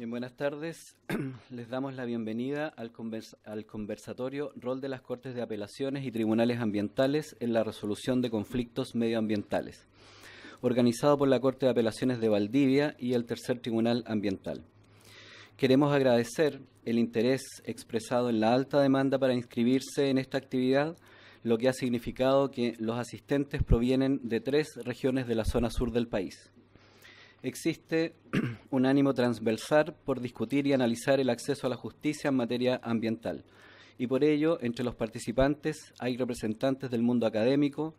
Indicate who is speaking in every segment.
Speaker 1: Bien, buenas tardes. Les damos la bienvenida al conversatorio Rol de las Cortes de Apelaciones y Tribunales Ambientales en la resolución de conflictos medioambientales, organizado por la Corte de Apelaciones de Valdivia y el Tercer Tribunal Ambiental. Queremos agradecer el interés expresado en la alta demanda para inscribirse en esta actividad, lo que ha significado que los asistentes provienen de 3 regiones de la zona sur del país. Existe un ánimo transversal por discutir y analizar el acceso a la justicia en materia ambiental, y por ello, entre los participantes hay representantes del mundo académico,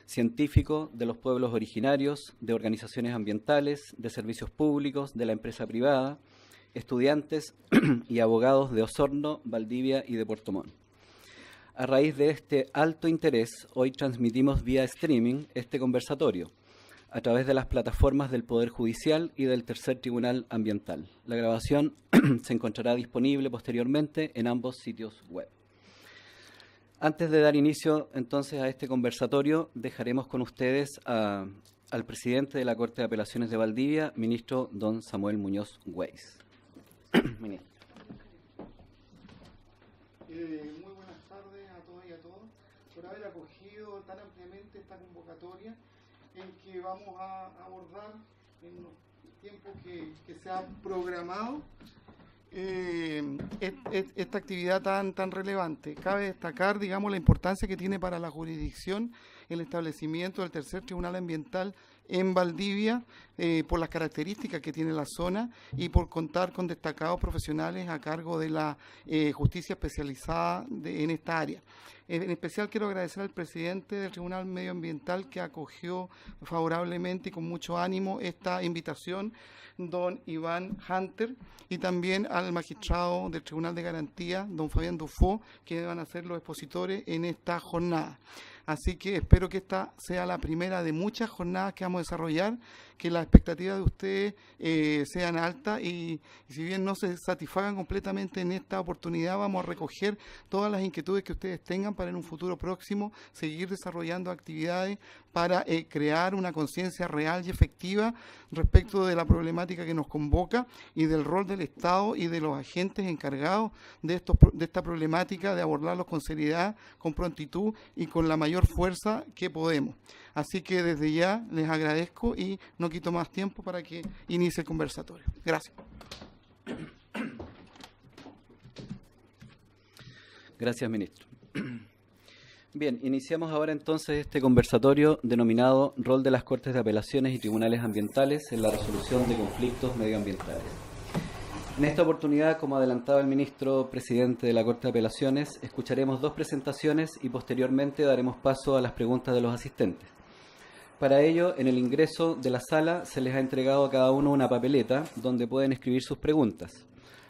Speaker 1: científico, de los pueblos originarios, de organizaciones ambientales, de servicios públicos, de la empresa privada, estudiantes y abogados de Osorno, Valdivia y de Puerto Montt. A raíz de este alto interés, hoy transmitimos vía streaming este conversatorio a través de las plataformas del Poder Judicial y del Tercer Tribunal Ambiental. La grabación se encontrará disponible posteriormente en ambos sitios web. Antes de dar inicio entonces a este conversatorio, dejaremos con ustedes al presidente de la Corte de Apelaciones de Valdivia, ministro don Samuel Muñoz Weiss. Ministro.
Speaker 2: Muy buenas tardes a todas y a todos por haber acogido tan ampliamente esta convocatoria en que vamos a abordar en los tiempos que se ha programado esta actividad tan relevante. Cabe destacar, digamos, la importancia que tiene para la jurisdicción el establecimiento del Tercer Tribunal Ambiental en Valdivia, por las características que tiene la zona y por contar con destacados profesionales a cargo de la justicia especializada en esta área. En especial quiero agradecer al presidente del Tribunal Medioambiental que acogió favorablemente y con mucho ánimo esta invitación, don Iván Hunter, y también al magistrado del Tribunal de Garantía, don Fabián Dufo, que van a ser los expositores en esta jornada. Así que espero que esta sea la primera de muchas jornadas que vamos a desarrollar, que las expectativas de ustedes sean altas y si bien no se satisfagan completamente en esta oportunidad, vamos a recoger todas las inquietudes que ustedes tengan para en un futuro próximo seguir desarrollando actividades para crear una conciencia real y efectiva respecto de la problemática que nos convoca y del rol del Estado y de los agentes encargados de esta problemática, de abordarlos con seriedad, con prontitud y con la mayor fuerza que podemos. Así que desde ya les agradezco y no quito más tiempo para que inicie el conversatorio. Gracias.
Speaker 1: Gracias, ministro. Bien, iniciamos ahora entonces este conversatorio denominado Rol de las Cortes de Apelaciones y Tribunales Ambientales en la resolución de conflictos medioambientales. En esta oportunidad, como adelantaba el ministro presidente de la Corte de Apelaciones, escucharemos 2 presentaciones y posteriormente daremos paso a las preguntas de los asistentes. Para ello, en el ingreso de la sala se les ha entregado a cada uno una papeleta donde pueden escribir sus preguntas.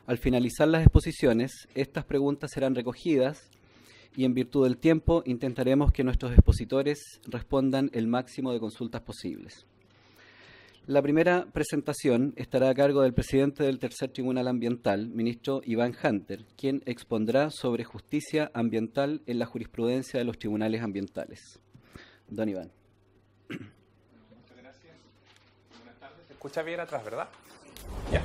Speaker 1: Al finalizar las exposiciones, estas preguntas serán recogidas y en virtud del tiempo intentaremos que nuestros expositores respondan el máximo de consultas posibles. La primera presentación estará a cargo del presidente del Tercer Tribunal Ambiental, ministro Iván Hunter, quien expondrá sobre justicia ambiental en la jurisprudencia de los tribunales ambientales. Don Iván.
Speaker 3: Muchas gracias. Buenas tardes. ¿Se escucha bien atrás, verdad? Ya.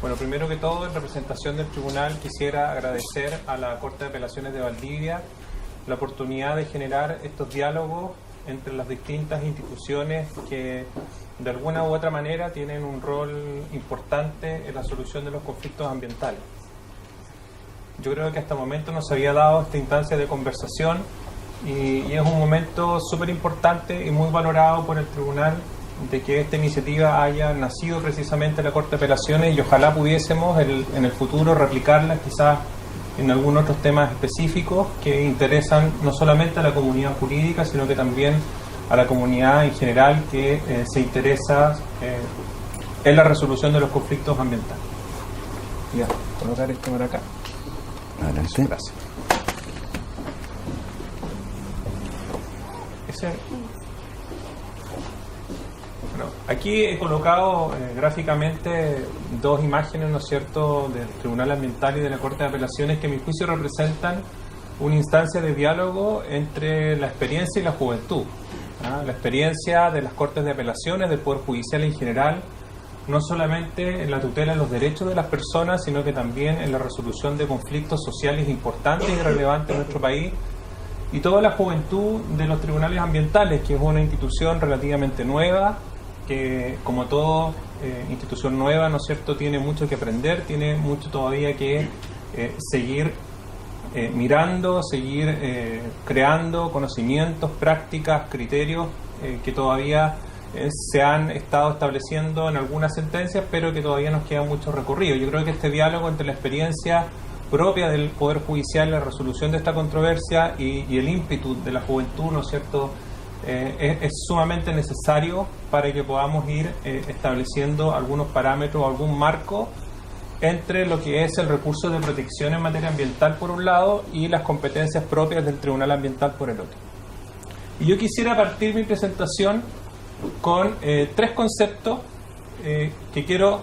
Speaker 3: Bueno, primero que todo, en representación del tribunal, quisiera agradecer a la Corte de Apelaciones de Valdivia la oportunidad de generar estos diálogos entre las distintas instituciones que de alguna u otra manera tienen un rol importante en la solución de los conflictos ambientales. Yo creo que hasta el momento no se había dado esta instancia de conversación y es un momento súper importante y muy valorado por el tribunal de que esta iniciativa haya nacido precisamente en la Corte de Apelaciones y ojalá pudiésemos en el futuro replicarla quizás en algunos otros temas específicos que interesan no solamente a la comunidad jurídica, sino que también a la comunidad en general que se interesa en la resolución de los conflictos ambientales. Ya, colocar esto por acá.
Speaker 1: Adelante.
Speaker 3: Gracias. Bueno, aquí he colocado gráficamente 2 imágenes, ¿no es cierto?, del Tribunal Ambiental y de la Corte de Apelaciones que a mi juicio representan una instancia de diálogo entre la experiencia y la juventud. La experiencia de las Cortes de Apelaciones, del Poder Judicial en general, no solamente en la tutela de los derechos de las personas, sino que también en la resolución de conflictos sociales importantes y relevantes en nuestro país, y toda la juventud de los tribunales ambientales, que es una institución relativamente nueva, que como toda institución nueva, ¿no es cierto?, tiene mucho que aprender, tiene mucho todavía que seguir mirando, seguir creando conocimientos, prácticas, criterios que todavía se han estado estableciendo en algunas sentencias, pero que todavía nos queda mucho recorrido. Yo creo que este diálogo entre la experiencia propia del Poder Judicial, la resolución de esta controversia y el ímpetu de la juventud, ¿no es cierto?, es sumamente necesario para que podamos ir estableciendo algunos parámetros o algún marco entre lo que es el recurso de protección en materia ambiental por un lado y las competencias propias del Tribunal Ambiental por el otro. Y yo quisiera partir mi presentación con tres conceptos que quiero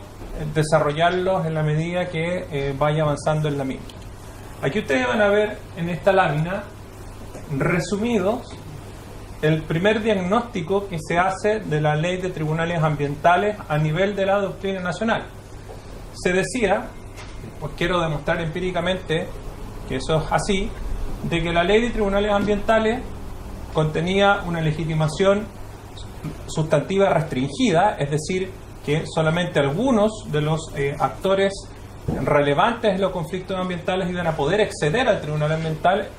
Speaker 3: desarrollarlos en la medida que vaya avanzando en la misma. Aquí ustedes van a ver en esta lámina resumidos el primer diagnóstico que se hace de la Ley de Tribunales Ambientales a nivel de la doctrina nacional. Se decía, pues quiero demostrar empíricamente que eso es así, de que la Ley de Tribunales Ambientales contenía una legitimación sustantiva restringida, es decir, que solamente algunos de los actores relevantes en los conflictos ambientales iban a poder acceder al tribunal ambiental.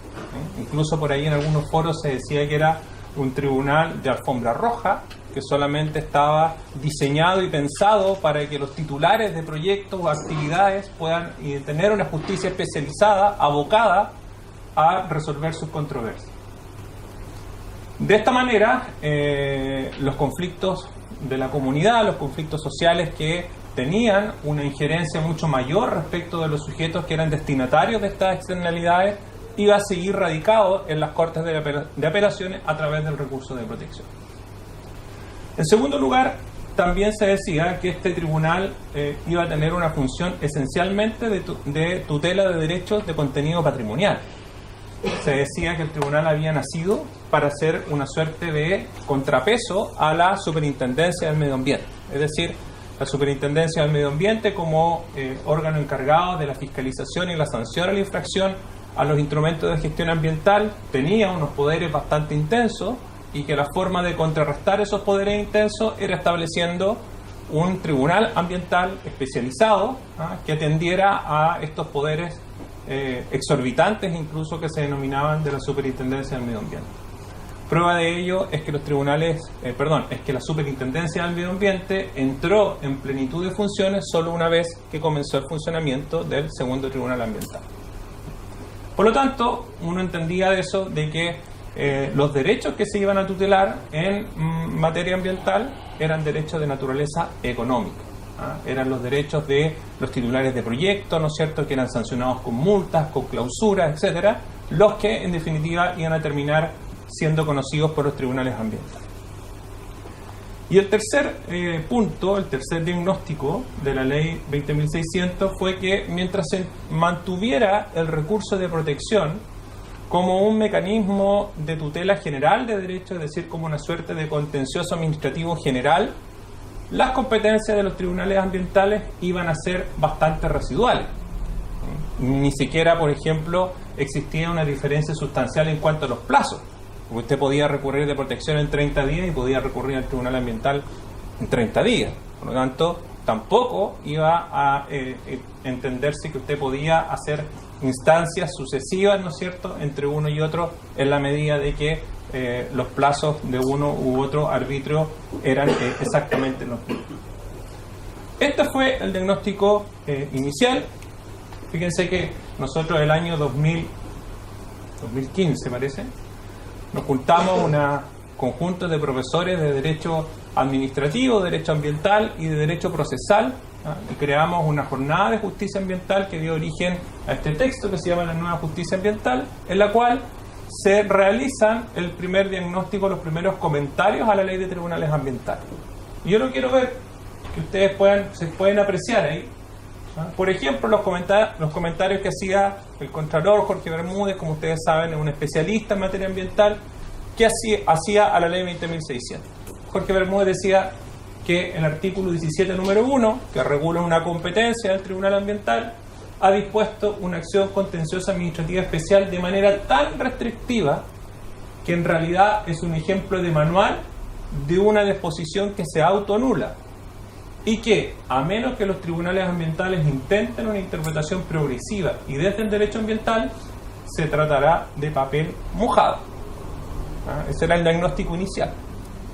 Speaker 3: Incluso por ahí en algunos foros se decía que era un tribunal de alfombra roja, que solamente estaba diseñado y pensado para que los titulares de proyectos o actividades puedan tener una justicia especializada, abocada a resolver sus controversias. De esta manera, los conflictos de la comunidad, los conflictos sociales que tenían una injerencia mucho mayor respecto de los sujetos que eran destinatarios de estas externalidades, iba a seguir radicado en las Cortes de Apelaciones a través del recurso de protección. En segundo lugar, también se decía que este tribunal iba a tener una función esencialmente de tutela de derechos de contenido patrimonial. Se decía que el tribunal había nacido para ser una suerte de contrapeso a la Superintendencia del Medio Ambiente. Es decir, la Superintendencia del Medio Ambiente como órgano encargado de la fiscalización y la sanción a la infracción a los instrumentos de gestión ambiental tenía unos poderes bastante intensos, y que la forma de contrarrestar esos poderes intensos era estableciendo un tribunal ambiental especializado que atendiera a estos poderes exorbitantes, incluso que se denominaban de la Superintendencia del Medio Ambiente. Prueba de ello es que la Superintendencia del Medio Ambiente entró en plenitud de funciones solo una vez que comenzó el funcionamiento del segundo Tribunal Ambiental. Por lo tanto, uno entendía de eso, de que los derechos que se iban a tutelar en materia ambiental eran derechos de naturaleza económica. Eran los derechos de los titulares de proyectos, ¿no es cierto?, que eran sancionados con multas, con clausuras, etcétera, los que en definitiva iban a terminar siendo conocidos por los tribunales ambientales. Y el tercer punto, el tercer diagnóstico de la ley 20.600 fue que mientras se mantuviera el recurso de protección como un mecanismo de tutela general de derechos, es decir, como una suerte de contencioso administrativo general, las competencias de los tribunales ambientales iban a ser bastante residuales. Ni siquiera, por ejemplo, existía una diferencia sustancial en cuanto a los plazos. Usted podía recurrir de protección en 30 días y podía recurrir al tribunal ambiental en 30 días. Por lo tanto, tampoco iba a entenderse que usted podía hacer instancias sucesivas, ¿no es cierto?, entre uno y otro, en la medida de que los plazos de uno u otro arbitrio eran exactamente los mismos. Este fue el diagnóstico inicial. Fíjense que nosotros el año 2015, parece, nos juntamos un conjunto de profesores de Derecho Administrativo, Derecho Ambiental y de Derecho Procesal, y creamos una jornada de justicia ambiental que dio origen a este texto que se llama la Nueva Justicia Ambiental, en la cual se realizan el primer diagnóstico, los primeros comentarios a la Ley de Tribunales Ambientales. Y yo lo quiero ver, que ustedes se pueden apreciar ahí. Por ejemplo, los comentarios que hacía el Contralor Jorge Bermúdez, como ustedes saben, es un especialista en materia ambiental, que hacía a la Ley 20.600. Jorge Bermúdez decía que el artículo 17, número 1, que regula una competencia del Tribunal Ambiental, ha dispuesto una acción contenciosa administrativa especial de manera tan restrictiva que en realidad es un ejemplo de manual de una disposición que se autoanula y que, a menos que los tribunales ambientales intenten una interpretación progresiva y desde el derecho ambiental, se tratará de papel mojado. Ese era el diagnóstico inicial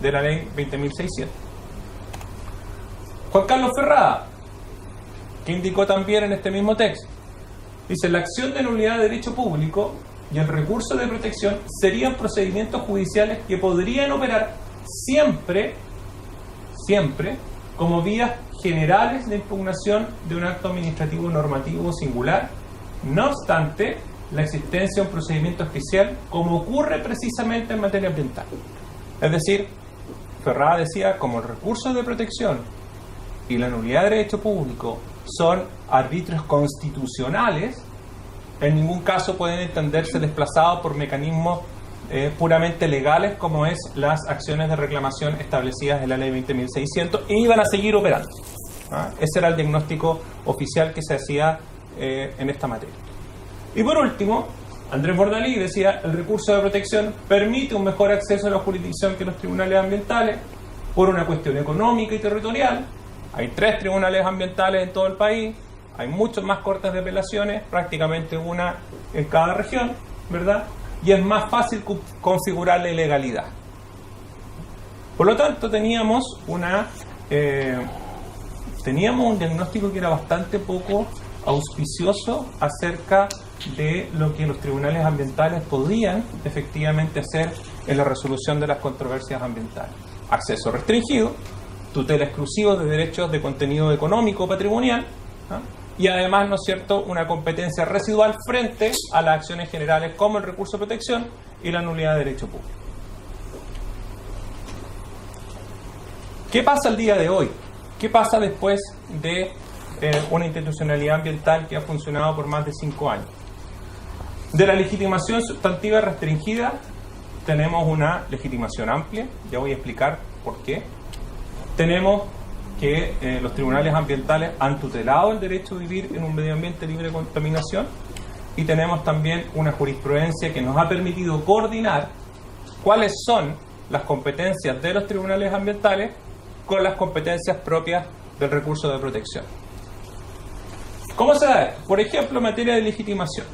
Speaker 3: de la ley 20.600. Juan Carlos Ferrada, que indicó también en este mismo texto, dice: la acción de nulidad de derecho público y el recurso de protección serían procedimientos judiciales que podrían operar siempre como vías generales de impugnación de un acto administrativo normativo singular, no obstante la existencia de un procedimiento especial, como ocurre precisamente en materia ambiental. Es decir, Ferrada decía, como el recurso de protección y la nulidad de derecho público son arbitrios constitucionales, en ningún caso pueden entenderse desplazados por mecanismos puramente legales, como es las acciones de reclamación establecidas en la ley 20.600, y iban a seguir operando. Ese era el diagnóstico oficial que se hacía en esta materia. Y por último, Andrés Bordalí decía: el recurso de protección permite un mejor acceso a la jurisdicción que los tribunales ambientales por una cuestión económica y territorial. Hay 3 tribunales ambientales en todo el país, hay muchos más cortes de apelaciones, prácticamente una en cada región, ¿verdad? Y es más fácil configurar la ilegalidad. Por lo tanto, teníamos un diagnóstico que era bastante poco auspicioso acerca de lo que los tribunales ambientales podían efectivamente hacer en la resolución de las controversias ambientales. Acceso restringido, tutela exclusiva de derechos de contenido económico o patrimonial, y además, ¿no es cierto?, una competencia residual frente a las acciones generales como el recurso de protección y la nulidad de derecho público. ¿Qué pasa el día de hoy? ¿Qué pasa después de una institucionalidad ambiental que ha funcionado por más de 5 años? De la legitimación sustantiva restringida tenemos una legitimación amplia, ya voy a explicar por qué. Tenemos que los tribunales ambientales han tutelado el derecho a vivir en un medio ambiente libre de contaminación, y tenemos también una jurisprudencia que nos ha permitido coordinar cuáles son las competencias de los tribunales ambientales con las competencias propias del recurso de protección. ¿Cómo se da esto? Por ejemplo, en materia de legitimación.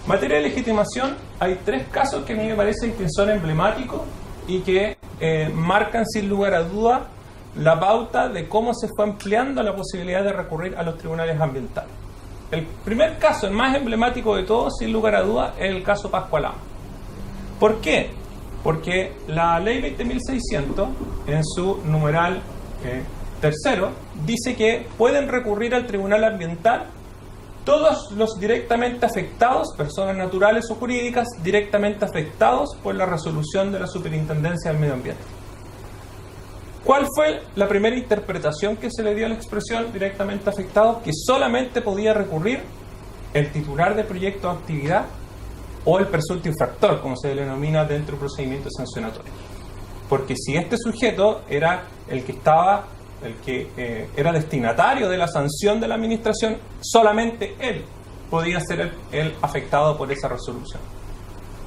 Speaker 3: En materia de legitimación hay 3 casos que a mí me parecen que son emblemáticos y que marcan sin lugar a duda la pauta de cómo se fue empleando la posibilidad de recurrir a los tribunales ambientales. El primer caso, el más emblemático de todos, sin lugar a duda, es el caso Pascualama. ¿Por qué? Porque la ley 20.600, en su numeral tercero, dice que pueden recurrir al tribunal ambiental todos los directamente afectados, personas naturales o jurídicas, directamente afectados por la resolución de la Superintendencia del Medio Ambiente. ¿Cuál fue la primera interpretación que se le dio a la expresión directamente afectado? Que solamente podía recurrir el titular de proyecto de actividad o el presunto infractor, como se le denomina dentro del procedimiento sancionatorio. Porque si este sujeto era el que era destinatario de la sanción de la administración, solamente él podía ser el afectado por esa resolución.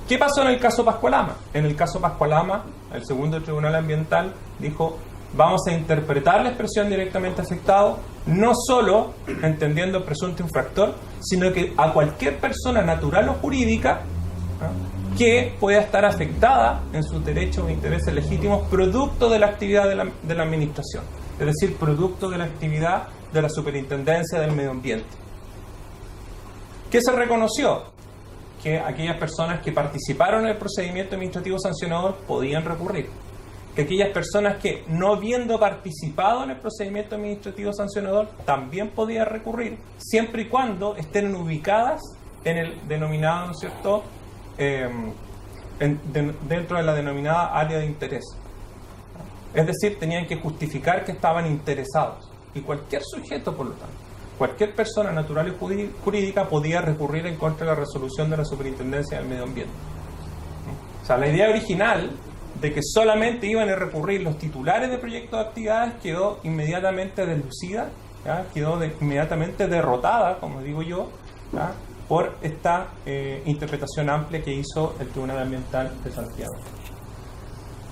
Speaker 3: ¿Qué pasó en el caso Pascualama? En el caso Pascualama, el segundo tribunal ambiental dijo: vamos a interpretar la expresión directamente afectado, no solo entendiendo el presunto infractor, sino que a cualquier persona natural o jurídica que pueda estar afectada en sus derechos e intereses legítimos producto de la actividad de la administración, es decir, producto de la actividad de la Superintendencia del Medio Ambiente. ¿Qué se reconoció? Que aquellas personas que participaron en el procedimiento administrativo sancionador podían recurrir. Que aquellas personas que, no habiendo participado en el procedimiento administrativo sancionador, también podían recurrir, siempre y cuando estén ubicadas en el denominado, ¿no es cierto?, dentro de la denominada área de interés. Es decir, tenían que justificar que estaban interesados. Y cualquier sujeto, por lo tanto, cualquier persona natural y jurídica podía recurrir en contra de la resolución de la Superintendencia del Medio Ambiente. O sea, la idea original de que solamente iban a recurrir los titulares de proyectos de actividades quedó inmediatamente deslucida, ¿ya? Quedó inmediatamente derrotada, como digo yo, ¿ya? Por esta interpretación amplia que hizo el Tribunal Ambiental de Santiago.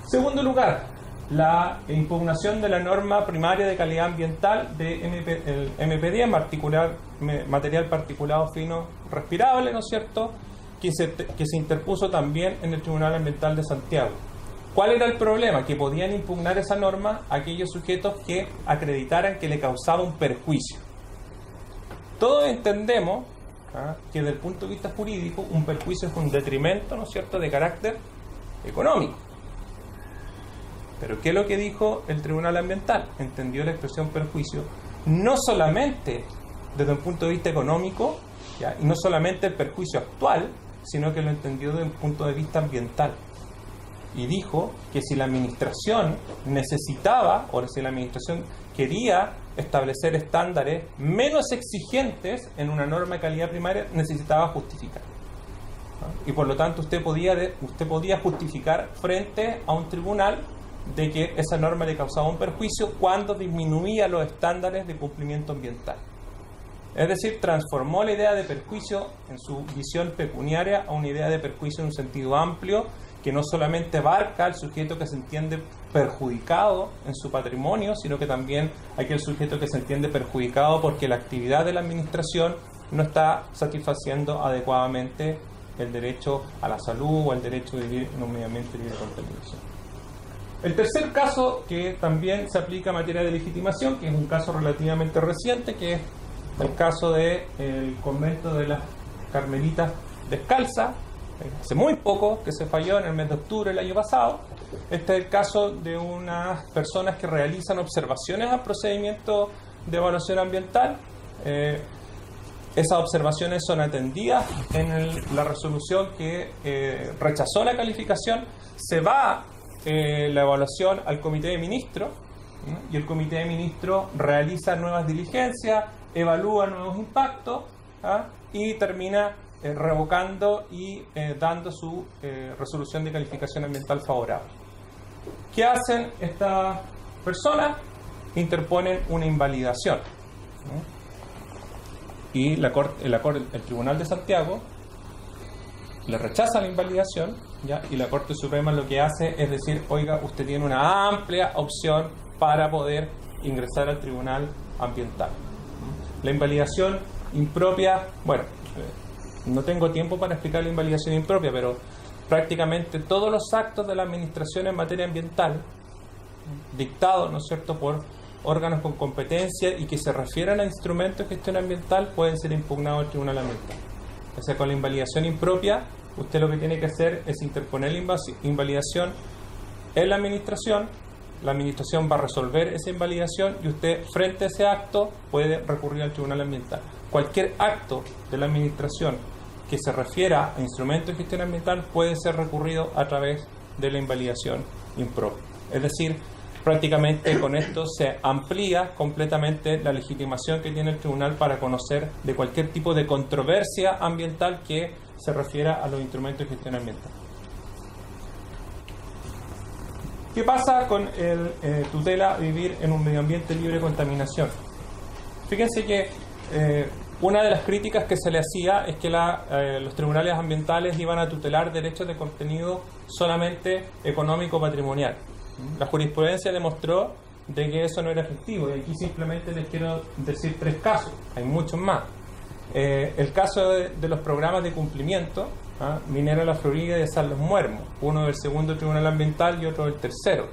Speaker 3: Segundo lugar, la impugnación de la norma primaria de calidad ambiental de el MP10, material particulado fino respirable, ¿no es cierto?, que se interpuso también en el Tribunal Ambiental de Santiago. ¿Cuál era el problema? Que podían impugnar esa norma aquellos sujetos que acreditaran que le causaba un perjuicio. Todos entendemos que desde el punto de vista jurídico un perjuicio es un detrimento, ¿no es cierto?, de carácter económico. Pero ¿qué es lo que dijo el Tribunal Ambiental? Entendió la expresión perjuicio no solamente desde un punto de vista económico, ¿ya?, y no solamente el perjuicio actual, sino que lo entendió desde un punto de vista ambiental. Y dijo que si la administración necesitaba, o si la administración quería establecer estándares menos exigentes en una norma de calidad primaria, necesitaba justificar. Y por lo tanto usted podía justificar frente a un tribunal de que esa norma le causaba un perjuicio cuando disminuía los estándares de cumplimiento ambiental. Es decir, transformó la idea de perjuicio en su visión pecuniaria a una idea de perjuicio en un sentido amplio, que no solamente abarca al sujeto que se entiende perjudicado en su patrimonio, sino que también aquel sujeto que se entiende perjudicado porque la actividad de la administración no está satisfaciendo adecuadamente el derecho a la salud o el derecho de vivir en un medio ambiente libre de contaminación. El tercer caso que también se aplica a materia de legitimación, que es un caso relativamente reciente, que es el caso del convento de las Carmelitas Descalzas, hace muy poco, que se falló en el mes de octubre del año pasado. Este es el caso de unas personas que realizan observaciones al procedimiento de evaluación ambiental. Esas observaciones son atendidas en la resolución que rechazó la calificación. Se va la evaluación al comité de ministros, y el comité de ministros realiza nuevas diligencias, evalúa nuevos impactos, y termina revocando y dando su resolución de calificación ambiental favorable. ¿Qué hacen estas personas? Interponen una invalidación. Y el Tribunal de Santiago le rechaza la invalidación, ¿ya? Y la Corte Suprema lo que hace es decir, oiga, usted tiene una amplia opción para poder ingresar al Tribunal Ambiental. La invalidación impropia, bueno, no tengo tiempo para explicar la invalidación impropia, pero prácticamente todos los actos de la administración en materia ambiental, dictados, ¿no es cierto?, por órganos con competencia y que se refieran a instrumentos de gestión ambiental, pueden ser impugnados al Tribunal Ambiental. O sea, con la invalidación impropia, usted lo que tiene que hacer es interponer la invalidación en la administración va a resolver esa invalidación y usted, frente a ese acto, puede recurrir al Tribunal Ambiental. Cualquier acto de la administración que se refiera a instrumentos de gestión ambiental puede ser recurrido a través de la invalidación impropia. Es decir, prácticamente con esto se amplía completamente la legitimación que tiene el tribunal para conocer de cualquier tipo de controversia ambiental que se refiera a los instrumentos de gestión ambiental. ¿Qué pasa con el tutela vivir en un medio ambiente libre de contaminación? Fíjense que una de las críticas que se le hacía es que los tribunales ambientales iban a tutelar derechos de contenido solamente económico-patrimonial. La jurisprudencia demostró de que eso no era efectivo, y aquí simplemente les quiero decir 3 casos, hay muchos más. El caso de los programas de cumplimiento, Minera La Florida y de San Los Muermos, uno del segundo tribunal ambiental y otro del tercero.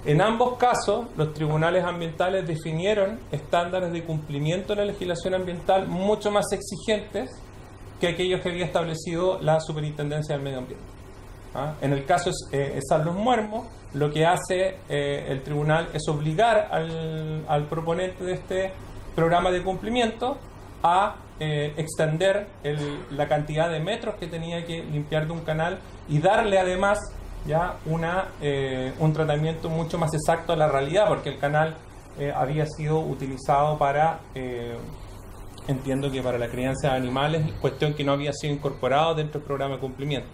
Speaker 3: En ambos casos, los tribunales ambientales definieron estándares de cumplimiento de la legislación ambiental mucho más exigentes que aquellos que había establecido la Superintendencia del Medio Ambiente. En el caso de San Los Muermos, lo que hace el tribunal es obligar al proponente de este programa de cumplimiento a extender la cantidad de metros que tenía que limpiar de un canal y darle además ya un tratamiento mucho más exacto a la realidad, porque el canal había sido utilizado para, entiendo que para la crianza de animales, cuestión que no había sido incorporado dentro del programa de cumplimiento.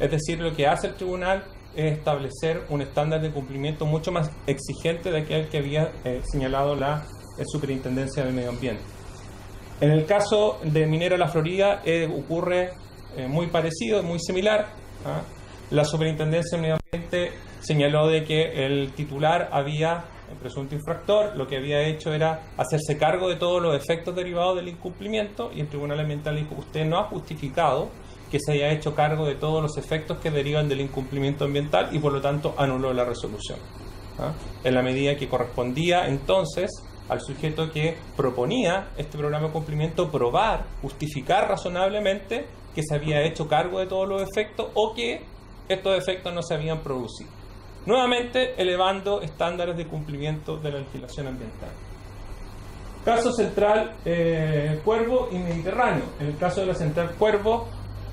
Speaker 3: Es decir, lo que hace el tribunal es establecer un estándar de cumplimiento mucho más exigente de aquel que había señalado la Superintendencia del Medio Ambiente. En el caso de Minera La Florida ocurre muy parecido, muy similar. La Superintendencia del Medio Ambiente señaló de que el titular había, el presunto infractor, lo que había hecho era hacerse cargo de todos los efectos derivados del incumplimiento, y el Tribunal Ambiental dijo: usted no ha justificado que se haya hecho cargo de todos los efectos que derivan del incumplimiento ambiental, y por lo tanto anuló la resolución. En la medida que correspondía entonces al sujeto que proponía este programa de cumplimiento probar, justificar razonablemente que se había hecho cargo de todos los efectos o que estos efectos no se habían producido. Nuevamente elevando estándares de cumplimiento de la legislación ambiental. Caso central Cuervo y Mediterráneo. En el caso de la central Cuervo,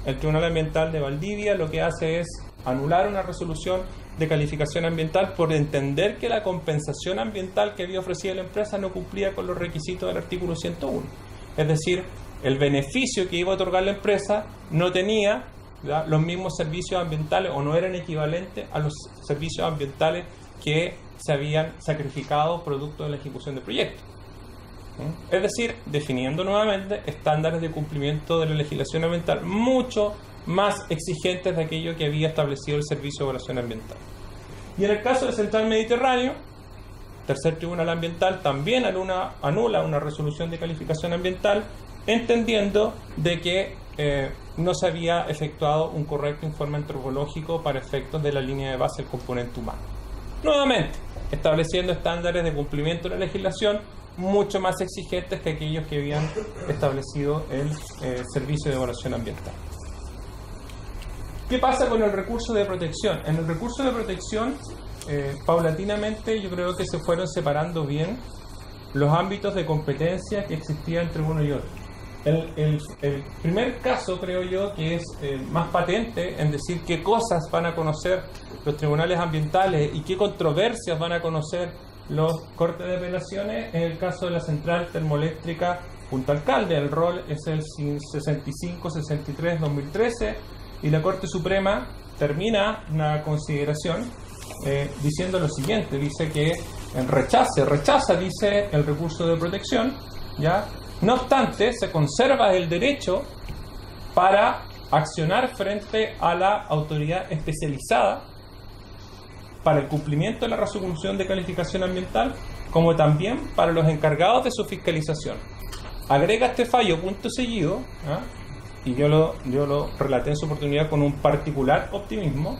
Speaker 3: el Tribunal Ambiental de Valdivia lo que hace es anular una resolución de calificación ambiental por entender que la compensación ambiental que había ofrecido la empresa no cumplía con los requisitos del artículo 101. Es decir, el beneficio que iba a otorgar la empresa no tenía los mismos servicios ambientales o no eran equivalentes a los servicios ambientales que se habían sacrificado producto de la ejecución del proyecto. Es decir, definiendo nuevamente estándares de cumplimiento de la legislación ambiental mucho más exigentes de aquello que había establecido el Servicio de Evaluación Ambiental. Y en el caso del Central Mediterráneo, Tercer Tribunal Ambiental también anula una resolución de calificación ambiental, entendiendo de que no se había efectuado un correcto informe antropológico para efectos de la línea de base del componente humano. Nuevamente, estableciendo estándares de cumplimiento de la legislación mucho más exigentes que aquellos que habían establecido el Servicio de Evaluación Ambiental. ¿Qué pasa con el recurso de protección? En el recurso de protección, paulatinamente yo creo que se fueron separando bien los ámbitos de competencia que existían entre uno y otro. El primer caso, creo yo, que es más patente en decir qué cosas van a conocer los tribunales ambientales y qué controversias van a conocer los cortes de apelaciones, es el caso de la central termoeléctrica Punta Alcalde. El rol es el 65-63-2013 y la Corte Suprema termina una consideración diciendo lo siguiente: dice que rechaza, dice, el recurso de protección, ¿ya? No obstante, se conserva el derecho para accionar frente a la autoridad especializada para el cumplimiento de la resolución de calificación ambiental, como también para los encargados de su fiscalización. Agrega este fallo punto seguido, y yo lo relaté en su oportunidad con un particular optimismo,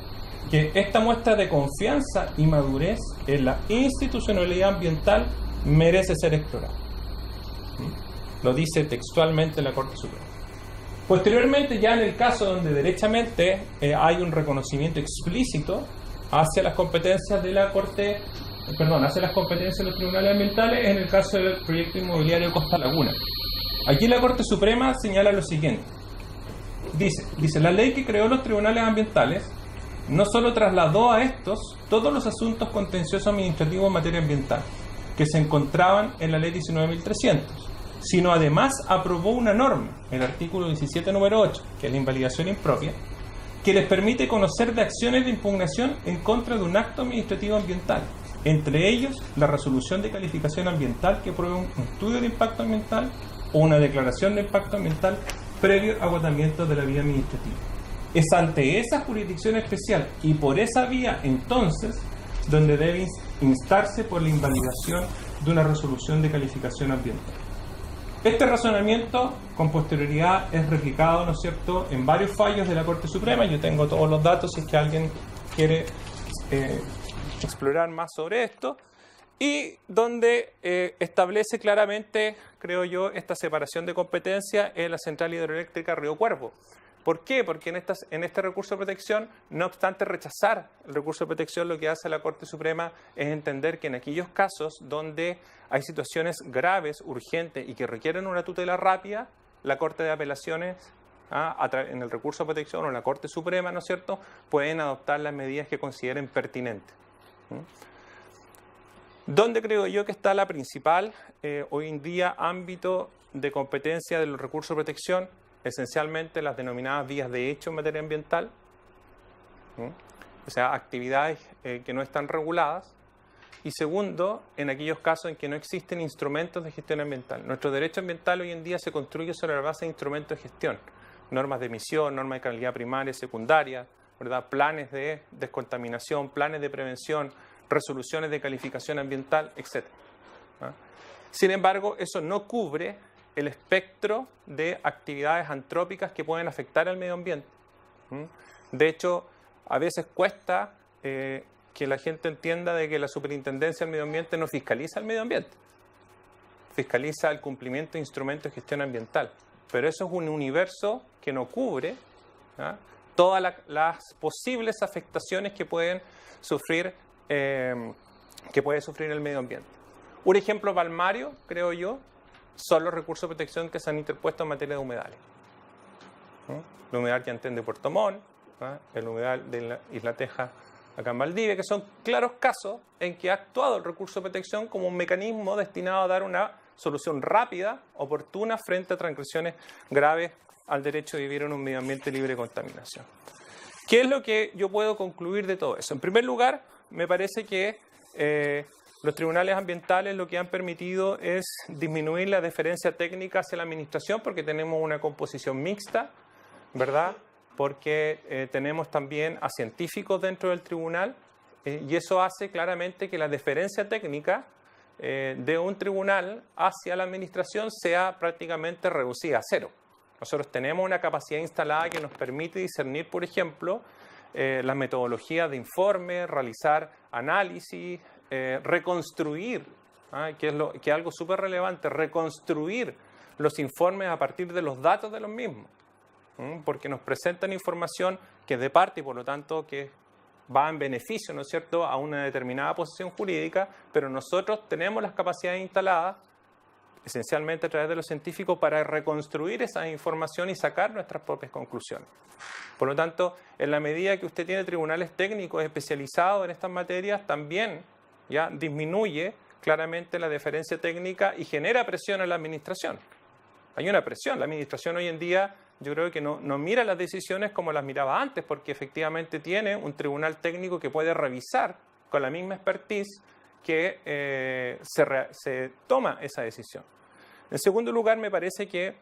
Speaker 3: que esta muestra de confianza y madurez en la institucionalidad ambiental merece ser explorada. Lo dice textualmente la Corte Suprema. Posteriormente, ya en el caso donde derechamente hay un reconocimiento explícito hacia las competencias de la Corte, hacia las competencias de los tribunales ambientales, en el caso del proyecto inmobiliario Costa Laguna. Aquí la Corte Suprema señala lo siguiente. Dice, la ley que creó los tribunales ambientales no solo trasladó a estos todos los asuntos contenciosos administrativos en materia ambiental que se encontraban en la ley 19.300, sino además aprobó una norma, el artículo 17, número 8, que es la invalidación impropia, que les permite conocer de acciones de impugnación en contra de un acto administrativo ambiental, entre ellos la resolución de calificación ambiental que pruebe un estudio de impacto ambiental o una declaración de impacto ambiental previo agotamiento de la vía administrativa. Es ante esa jurisdicción especial y por esa vía entonces donde debe instarse por la invalidación de una resolución de calificación ambiental. Este razonamiento con posterioridad es replicado, ¿no es cierto?, en varios fallos de la Corte Suprema. Yo tengo todos los datos si es que alguien quiere explorar más sobre esto, y donde establece claramente, creo yo, esta separación de competencia en la central hidroeléctrica Río Cuervo. ¿Por qué? Porque en este recurso de protección, no obstante rechazar el recurso de protección, lo que hace la Corte Suprema es entender que en aquellos casos donde hay situaciones graves, urgentes y que requieren una tutela rápida, la Corte de Apelaciones, en el recurso de protección o la Corte Suprema, ¿no es cierto?, pueden adoptar las medidas que consideren pertinentes. ¿Dónde creo yo que está la principal hoy en día ámbito de competencia del recurso de protección? Esencialmente las denominadas vías de hecho en materia ambiental. o sea, actividades que no están reguladas. Y segundo, en aquellos casos en que no existen instrumentos de gestión ambiental. Nuestro derecho ambiental hoy en día se construye sobre la base de instrumentos de gestión, normas de emisión, normas de calidad primaria y secundaria, ¿verdad? Planes de descontaminación, planes de prevención, resoluciones de calificación ambiental, etc. Sin embargo, eso no cubre el espectro de actividades antrópicas que pueden afectar al medio ambiente. De hecho, a veces cuesta que la gente entienda de que la Superintendencia del Medio Ambiente no fiscaliza el medio ambiente. Fiscaliza el cumplimiento de instrumentos de gestión ambiental. Pero eso es un universo que no cubre todas las posibles afectaciones que pueden sufrir puede sufrir el medio ambiente. Un ejemplo palmario, creo yo, son los recursos de protección que se han interpuesto en materia de humedales. El humedal Llantén de Puerto Montt, el humedal de la Isla Teja acá en Valdivia, que son claros casos en que ha actuado el recurso de protección como un mecanismo destinado a dar una solución rápida, oportuna, frente a transgresiones graves al derecho de vivir en un medio ambiente libre de contaminación. ¿Qué es lo que yo puedo concluir de todo eso? En primer lugar, me parece que los tribunales ambientales lo que han permitido es disminuir la deferencia técnica hacia la administración, porque tenemos una composición mixta, ¿verdad? Porque tenemos también a científicos dentro del tribunal, y eso hace claramente que la deferencia técnica de un tribunal hacia la administración sea prácticamente reducida a cero. Nosotros tenemos una capacidad instalada que nos permite discernir, por ejemplo, las metodologías de informe, realizar análisis, reconstruir, que es algo súper relevante, reconstruir los informes a partir de los datos de los mismos. Porque nos presentan información que es de parte y por lo tanto que va en beneficio, ¿no es cierto?, a una determinada posición jurídica, pero nosotros tenemos las capacidades instaladas, esencialmente a través de los científicos, para reconstruir esa información y sacar nuestras propias conclusiones. Por lo tanto, en la medida que usted tiene tribunales técnicos especializados en estas materias, también ya disminuye claramente la deferencia técnica y genera presión a la administración. Hay una presión. La administración hoy en día yo creo que no mira las decisiones como las miraba antes, porque efectivamente tiene un tribunal técnico que puede revisar con la misma expertise que se toma esa decisión. En segundo lugar, me parece que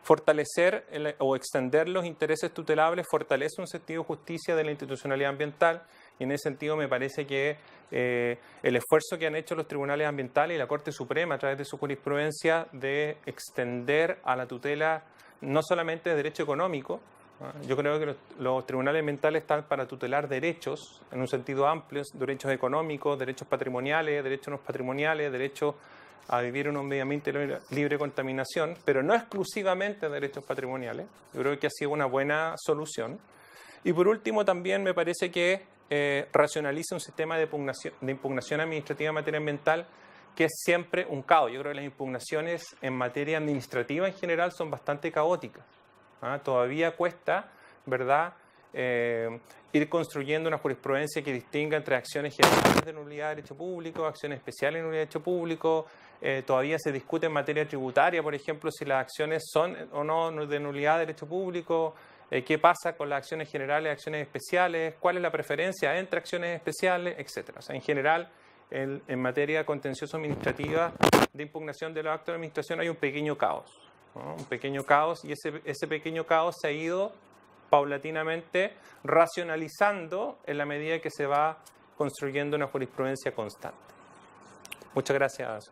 Speaker 3: fortalecer o extender los intereses tutelables fortalece un sentido de justicia de la institucionalidad ambiental, y en ese sentido me parece que el esfuerzo que han hecho los tribunales ambientales y la Corte Suprema a través de su jurisprudencia de extender a la tutela no solamente de derecho económico. Yo creo que los tribunales ambientales están para tutelar derechos en un sentido amplio, derechos económicos, derechos patrimoniales, derechos no patrimoniales, derechos a vivir en un medio ambiente libre de contaminación, pero no exclusivamente derechos patrimoniales. Yo creo que ha sido una buena solución. Y por último, también me parece que racionaliza un sistema de impugnación administrativa en materia ambiental que es siempre un caos. Yo creo que las impugnaciones en materia administrativa en general son bastante caóticas. Todavía cuesta, ¿verdad?, ir construyendo una jurisprudencia que distinga entre acciones generales de nulidad de derecho público, acciones especiales de nulidad de derecho público. Todavía se discute en materia tributaria, por ejemplo, si las acciones son o no de nulidad de derecho público, qué pasa con las acciones generales, acciones especiales, cuál es la preferencia entre acciones especiales, etc. O sea, en general, en materia contencioso administrativa de impugnación de los actos de administración hay un pequeño caos, ¿no? Un pequeño caos, y ese pequeño caos se ha ido paulatinamente racionalizando en la medida que se va construyendo una jurisprudencia constante. Muchas gracias.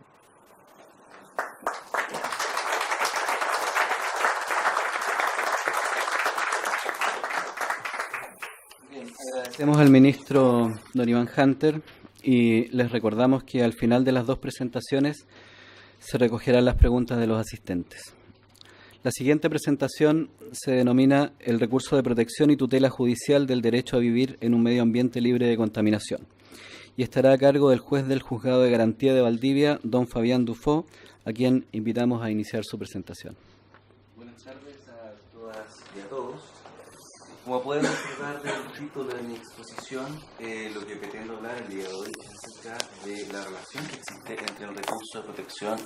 Speaker 1: Bien, agradecemos al ministro don Iván Hunter y les recordamos que al final de las dos presentaciones se recogerán las preguntas de los asistentes. La siguiente presentación se denomina el recurso de protección y tutela judicial del derecho a vivir en un medio ambiente libre de contaminación, y estará a cargo del juez del Juzgado de Garantía de Valdivia, don Fabián Dufo, a quien invitamos a iniciar su presentación.
Speaker 4: Buenas tardes a todas y a todos. Como pueden observar del título de mi exposición, lo que pretendo hablar el día de hoy es acerca de la relación que existe entre el recurso de protección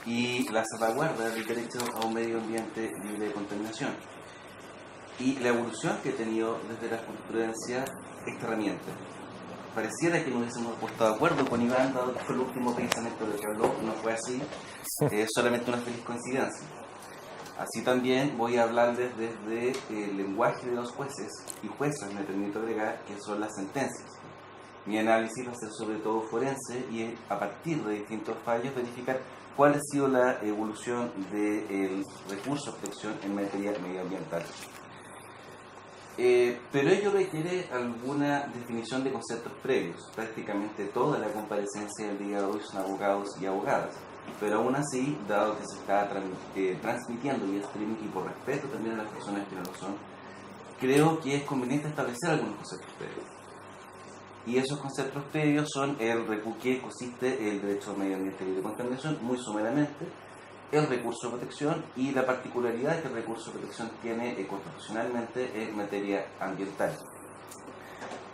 Speaker 4: y la salvaguarda del derecho a un medio ambiente libre de contaminación. y la evolución que he tenido desde la jurisprudencia esta herramienta. Pareciera que nos hubiésemos puesto de acuerdo con Iván, dado que fue el último pensamiento de que habló, no fue así, es solamente una feliz coincidencia. Así también voy a hablarles desde el lenguaje de los jueces y juezas, me permito agregar, que son las sentencias. Mi análisis va a ser sobre todo forense y a partir de distintos fallos verificar cuál ha sido la evolución del recurso de protección en materia medioambiental. Pero ello requiere alguna definición de conceptos previos. Prácticamente toda la comparecencia del día de hoy son abogados y abogadas. Pero aún así, dado que se está transmitiendo vía streaming y por respeto también a las personas que no lo son, creo que es conveniente establecer algunos conceptos previos. Y esos conceptos previos son el que consiste el derecho al medio ambiente libre de contaminación, muy someramente, el recurso de protección y la particularidad que el recurso de protección tiene constitucionalmente en materia ambiental.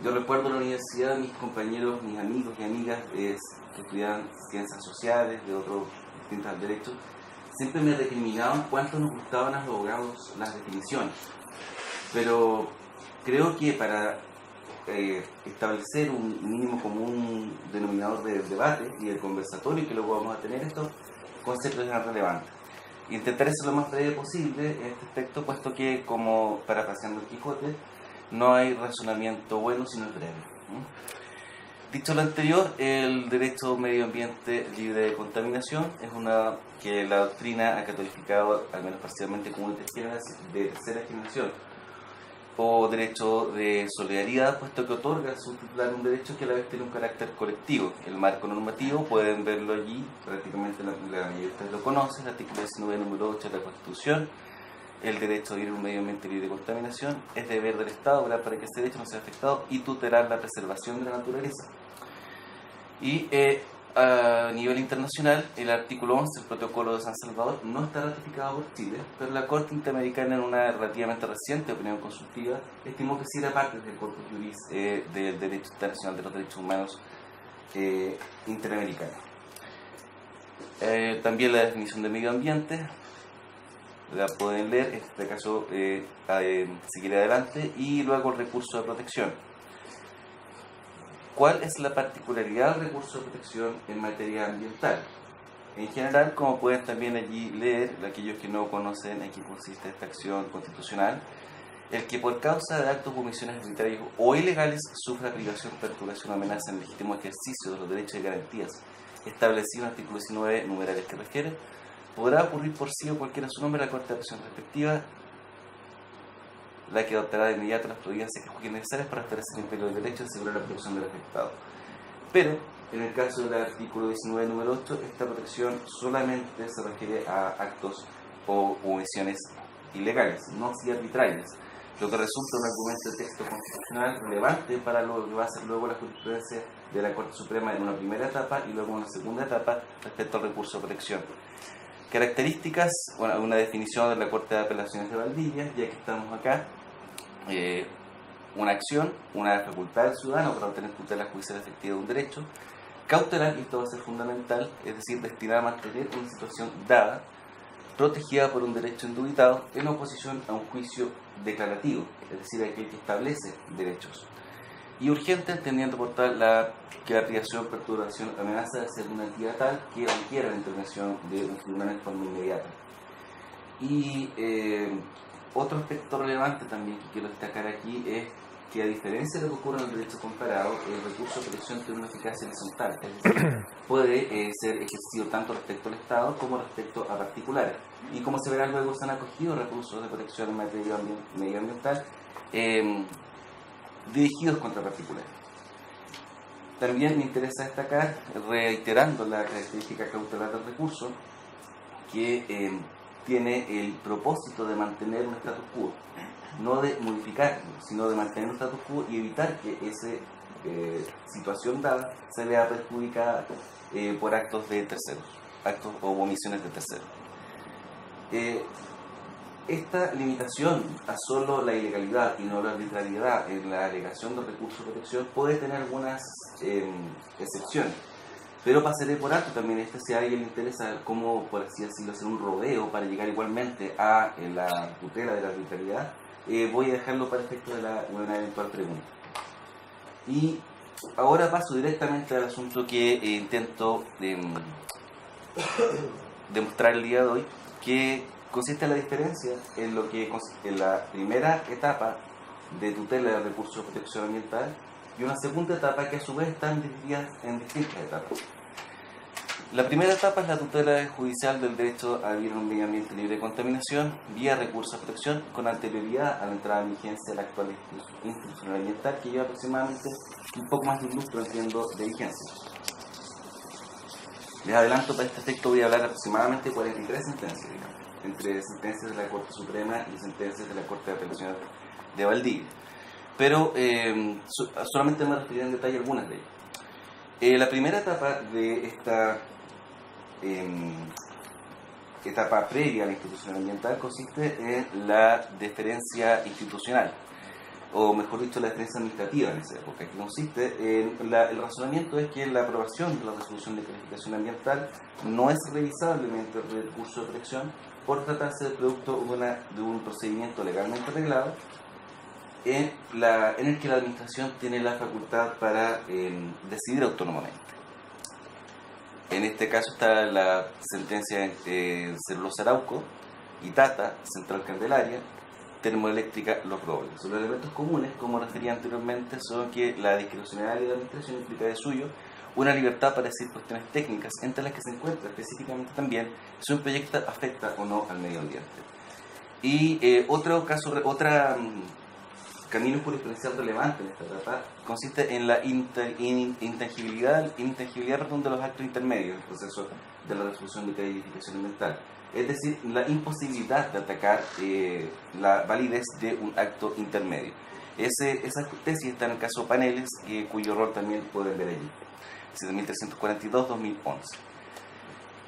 Speaker 4: Yo recuerdo en la universidad mis compañeros, mis amigos y amigas que estudiaban ciencias sociales, de otros distintos derechos, siempre me recriminaban cuánto nos gustaban a los abogados las definiciones. Pero creo que para establecer un mínimo común denominador del debate y del conversatorio que luego vamos a tener, estos conceptos eran relevantes. Intentaré ser lo más breve posible en este aspecto, puesto que, como parafraseando el Quijote, no hay razonamiento bueno sino el breve. Dicho lo anterior, el derecho medio ambiente libre de contaminación es una que la doctrina ha calificado, al menos parcialmente, como de tercera generación, o derecho de solidaridad, puesto que otorga a su titular un derecho que a la vez tiene un carácter colectivo. El marco normativo, pueden verlo allí, prácticamente la mayoría de ustedes lo conocen, el artículo 19, número 8 de la Constitución. El derecho a vivir en un medio ambiente libre de contaminación es deber del Estado para que ese derecho no sea afectado y tutelar la preservación de la naturaleza. Y a nivel internacional, el artículo 11 del Protocolo de San Salvador no está ratificado por Chile, pero la Corte Interamericana, en una relativamente reciente opinión consultiva, estimó que sí era parte del corpus juris del derecho internacional de los derechos humanos interamericano. También la definición de medio ambiente la pueden leer, en este caso seguiré adelante, y luego el recurso de protección. ¿Cuál es la particularidad del recurso de protección en materia ambiental? En general, como pueden también allí leer, aquellos que no conocen en qué consiste esta acción constitucional, el que por causa de actos o omisiones arbitrarios o ilegales sufra privación, perturbación o amenaza en el legítimo ejercicio de los derechos y garantías establecidos en el artículo 19, numerales que refiere, podrá ocurrir por sí o cualquiera su nombre a la Corte de Apelación respectiva, la que adoptará de inmediato las providencias que juzguen necesarias para establecer el imperio del derecho y asegurar la protección del afectado. Pero, en el caso del artículo 19, número 8, esta protección solamente se refiere a actos o omisiones ilegales, no así arbitrarias, lo que resulta un argumento de texto constitucional relevante para lo que va a ser luego la jurisprudencia de la Corte Suprema en una primera etapa y luego en una segunda etapa respecto al recurso de protección. Características, bueno, una definición de la Corte de Apelaciones de Valdivia, ya que estamos acá. Una acción, una facultad del ciudadano para obtener tutela judicial efectiva de un derecho, cautelar, y esto va a ser fundamental, es decir, destinada a mantener una situación dada, protegida por un derecho indubitado, en oposición a un juicio declarativo, es decir, aquel que establece derechos. Y urgente, entendiendo por tal que la privación, perturbación, amenaza de ser una entidad tal que requiera la intervención de un tribunal en forma inmediata. Y otro aspecto relevante también que quiero destacar aquí es que, a diferencia de lo que ocurre en el derecho comparado, el recurso de protección tiene una eficacia horizontal, es decir, puede ser ejercido tanto respecto al Estado como respecto a particulares. Y como se verá luego, se han acogido recursos de protección en materia medioambiental dirigidos contra particulares. También me interesa destacar, reiterando la característica cautelar del recurso, que tiene el propósito de mantener un status quo, no de modificarlo, sino de mantener un status quo y evitar que esa situación dada se vea perjudicada por actos de terceros, actos o omisiones de terceros. Esta limitación a solo la ilegalidad y no la arbitrariedad en la alegación del recurso de protección puede tener algunas excepciones, pero pasaré por alto también si a alguien le interesa cómo, por así decirlo, hacer un rodeo para llegar igualmente a la tutela de la arbitrariedad. voy a dejarlo para efecto de una eventual pregunta. Y ahora paso directamente al asunto que intento demostrar el día de hoy, que consiste en la diferencia en lo que en la primera etapa de tutela de recursos de protección ambiental y una segunda etapa que a su vez están divididas en distintas etapas. La primera etapa es la tutela judicial del derecho a vivir en un medio ambiente libre de contaminación vía recursos de protección con anterioridad a la entrada en vigencia de la actual institucional ambiental, que lleva aproximadamente un poco más de un lustro, entiendo, de vigencia. Les adelanto, para este efecto voy a hablar aproximadamente 43 sentencias, digamos, entre sentencias de la Corte Suprema y sentencias de la Corte de Apelación de Valdivia. Pero solamente me referiré en detalle a algunas de ellas. La primera etapa de esta etapa previa a la institución ambiental consiste en la deferencia institucional, o mejor dicho, la deferencia administrativa en esa época, que consiste en el razonamiento es que la aprobación de la resolución de calificación ambiental no es revisable mediante el recurso de protección por tratarse del producto de un procedimiento legalmente arreglado en el que la administración tiene la facultad para decidir autónomamente. En este caso está la sentencia en Celulosa Arauco, Itata, Central Candelaria, Termoeléctrica Los Robles. Los elementos comunes, como refería anteriormente, son que la discrecionalidad de la administración implica de suyo una libertad para decir cuestiones técnicas, entre las que se encuentra específicamente también si un proyecto afecta o no al medio ambiente. Y otro camino jurisprudencial relevante en esta etapa consiste en la intangibilidad de los actos intermedios del proceso de la resolución de calificación ambiental. Es decir, la imposibilidad de atacar la validez de un acto intermedio. Esa tesis está en el caso Paneles, cuyo rol también pueden ver allí. 7342-2011.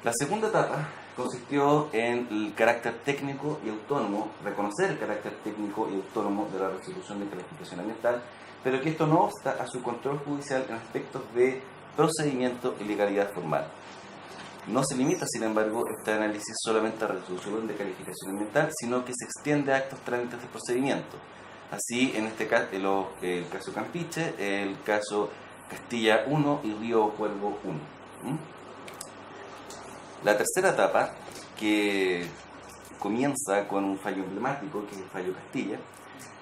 Speaker 4: La segunda etapa consistió en el carácter técnico y autónomo, reconocer el carácter técnico y autónomo de la resolución de calificación ambiental, pero que esto no obsta a su control judicial en aspectos de procedimiento y legalidad formal. No se limita, sin embargo, este análisis solamente a la resolución de calificación ambiental, sino que se extiende a actos trámites de procedimiento. Así, en este caso, el caso Campiche, el caso Castilla 1 y Río Cuervo 1. La tercera etapa, que comienza con un fallo emblemático, que es el fallo Castilla,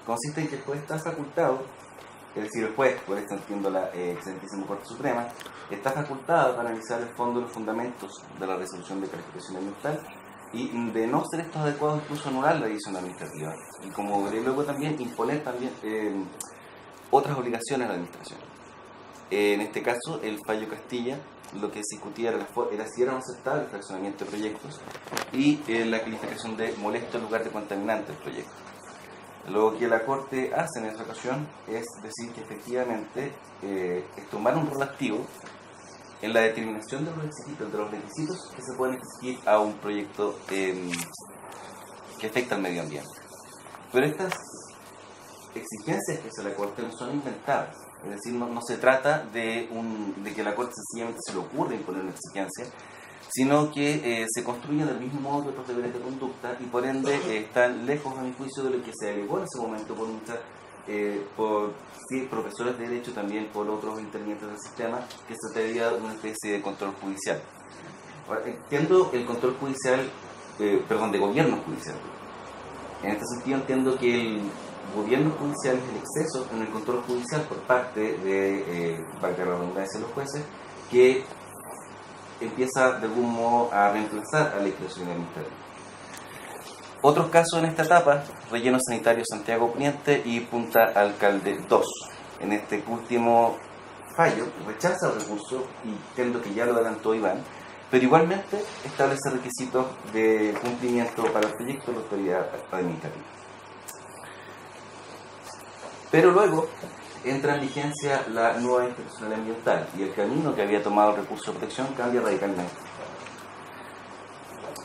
Speaker 4: consiste en que el juez está facultado, es decir, el juez, por esto entiendo la Excelentísima Corte Suprema, está facultado para analizar el fondo de los fundamentos de la resolución de calificación ambiental y de no ser estos adecuados incluso anular la decisión administrativa. Y como veré luego también, imponer también otras obligaciones a la administración. En este caso, el fallo Castilla lo que se discutía era si era aceptable el fraccionamiento de proyectos y la calificación de molesto en lugar de contaminante del proyecto. Lo que la Corte hace en esta ocasión es decir que efectivamente es tomar un rol activo en la determinación de los requisitos que se pueden exigir a un proyecto que afecta al medio ambiente. Pero estas exigencias que hace la Corte no son inventadas. Es decir, no se trata de que la Corte sencillamente se le ocurra imponer una exigencia, sino que se construyen del mismo modo que otros deberes de conducta y por ende están lejos, a mi juicio, de lo que se alegó en ese momento por profesores de derecho, también por otros intervinientes del sistema, que se trataría de una especie de control judicial. Ahora, entiendo el control judicial, de gobierno judicial. En este sentido entiendo que el gobierno judicial es el exceso en el control judicial por parte de, valga la redundancia, de los jueces, que empieza de algún modo a reemplazar a la discreción administrativa. Otros casos en esta etapa, relleno sanitario Santiago Poniente y Punta Alcalde 2. En este último fallo rechaza el recurso y entiendo que ya lo adelantó Iván, pero igualmente establece requisitos de cumplimiento para el proyecto de la autoridad administrativa. Pero luego entra en vigencia la nueva institucionalidad ambiental y el camino que había tomado el recurso de protección cambia radicalmente.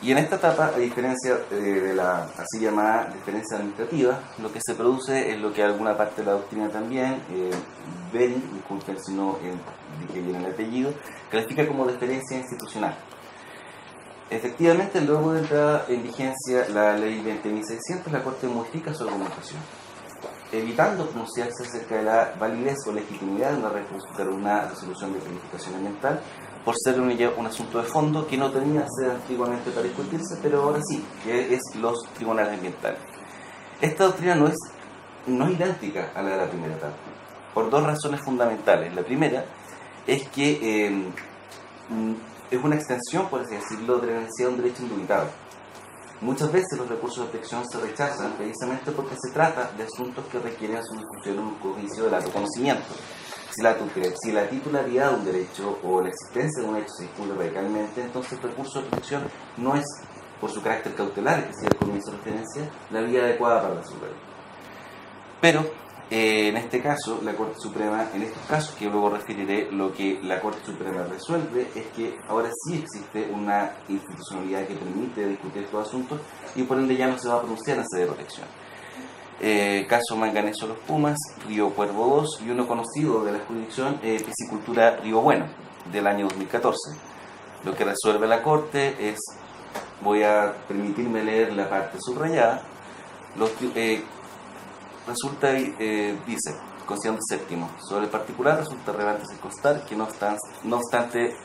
Speaker 4: Y en esta etapa, a diferencia de la así llamada deferencia administrativa, lo que se produce es lo que alguna parte de la doctrina también, Bering, disculpen si no de que viene el apellido, califica como deferencia institucional. Efectivamente, luego de la en vigencia la ley 20.600, la Corte modifica su argumentación, evitando pronunciarse acerca de la validez o legitimidad de una resolución de calificación ambiental, por ser un asunto de fondo que no tenía sede antiguamente para discutirse, pero ahora sí, que es los tribunales ambientales. Esta doctrina no es idéntica a la de la primera etapa, por dos razones fundamentales. La primera es que es una extensión, por así decirlo, de la necesidad de un derecho indubitado. Muchas veces los recursos de protección se rechazan precisamente porque se trata de asuntos que requieren su discusión en un juicio del alto conocimiento. Si la titularidad de un derecho o la existencia de un hecho se discute radicalmente, entonces el recurso de protección no es, por su carácter cautelar, que decía el comienzo de referencia, la vía adecuada para resolverlo. Pero en este caso, la Corte Suprema, en estos casos que luego referiré, lo que la Corte Suprema resuelve es que ahora sí existe una institucionalidad que permite discutir estos asuntos y por ende ya no se va a pronunciar en sede de protección. Caso Manganeso Los Pumas, Río Cuervo 2 y uno conocido de la jurisdicción, Piscicultura Río Bueno, del año 2014. Lo que resuelve la Corte es, voy a permitirme leer la parte subrayada, resulta, dice, considerando séptimo, sobre el particular resulta relevante constar que no obstante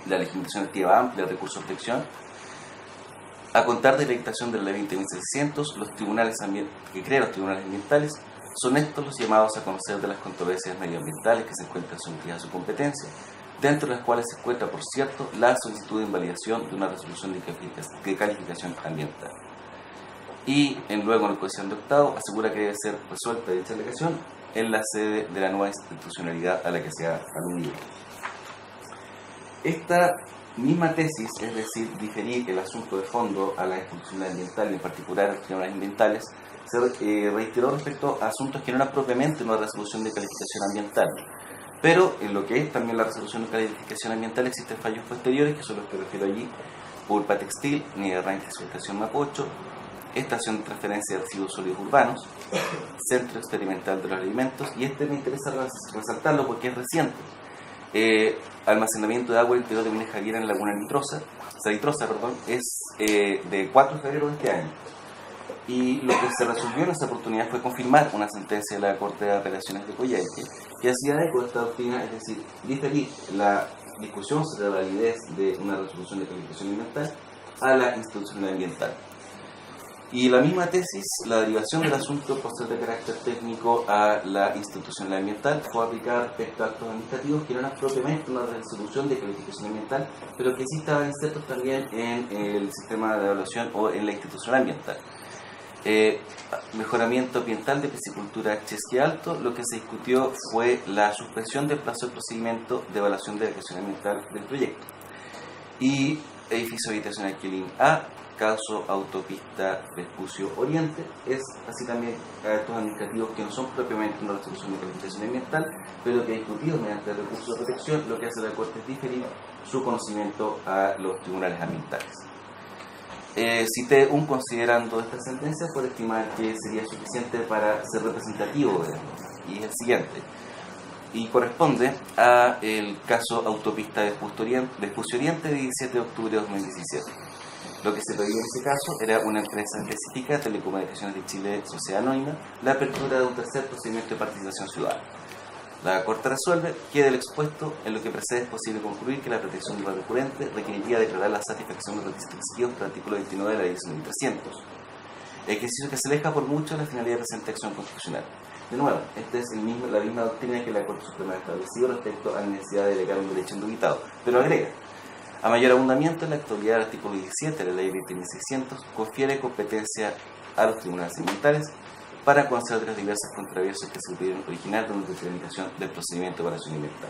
Speaker 4: la legislación activa amplia de recursos de protección, a contar de la dictación de la ley 20.600, los tribunales que crean los tribunales ambientales son estos los llamados a conocer de las controversias medioambientales que se encuentran sometidas a su competencia, dentro de las cuales se encuentra, por cierto, la solicitud de invalidación de una resolución de calificación ambiental. Y luego en el coeficiente octavo asegura que debe ser resuelta dicha alegación en la sede de la nueva institucionalidad a la que se ha aludido. Esta misma tesis, es decir, diferir el asunto de fondo a la institucionalidad ambiental y en particular a los tribunales ambientales, se reiteró respecto a asuntos que no eran propiamente una resolución de calificación ambiental. Pero en lo que es también la resolución de calificación ambiental existen fallos posteriores, que son los que refiero allí: Pulpa Textil, Ni de Arranque y Exportación Mapocho, Estación de Transferencia de Residuos Sólidos Urbanos, Centro Experimental de los Alimentos, y este me interesa resaltarlo porque es reciente. Almacenamiento de agua en el interior de Minas Javiera en Laguna Salitrosa, es de 4 de febrero de este año. Y lo que se resolvió en esa oportunidad fue confirmar una sentencia de la Corte de Apelaciones de Coyhaique que hacía eco de esta doctrina, es decir, diferir la discusión sobre la validez de una resolución de calificación ambiental a la institucionalidad ambiental. Y la misma tesis, la derivación del asunto por ser de carácter técnico a la institucionalidad ambiental, fue aplicada respecto a actos administrativos que no eran propiamente una resolución de calificación ambiental, pero que sí estaban insertos también en el sistema de evaluación o en la institucionalidad ambiental. Mejoramiento ambiental de piscicultura Chesque Alto, lo que se discutió fue la suspensión del plazo de procedimiento de evaluación de declaración ambiental del proyecto. Y edificio habitacional Quilín A, caso autopista Vespucio Oriente, es así también actos administrativos que no son propiamente una resolución de calificación ambiental, pero que discutidos mediante el recurso de protección, lo que hace la Corte es diferir su conocimiento a los tribunales ambientales. Cité un considerando esta sentencia por estimar que sería suficiente para ser representativo de y es el siguiente, y corresponde a el caso autopista Vespucio Oriente de 17 de octubre de 2017. Lo que se pedía en ese caso era una empresa específica, Telecomunicaciones de Chile, Sociedad Anónima, la apertura de un tercer procedimiento de participación ciudadana. La Corte resuelve que del expuesto en lo que precede es posible concluir que la protección de la recurrente requeriría declarar la satisfacción de los requisitos exigidos del artículo 29 de la ley 1300, ejercicio que se aleja por mucho de la finalidad de presente acción constitucional. De nuevo, esta es la misma doctrina que la Corte Suprema ha establecido respecto a la necesidad de delegar un derecho indubitado, pero agrega: a mayor abundamiento, en la actualidad, el artículo 17 de la ley 20.600 confiere competencia a los tribunales ambientales para conocer de las diversas controversias que se pudieron originar de una determinación del procedimiento de evaluación ambiental.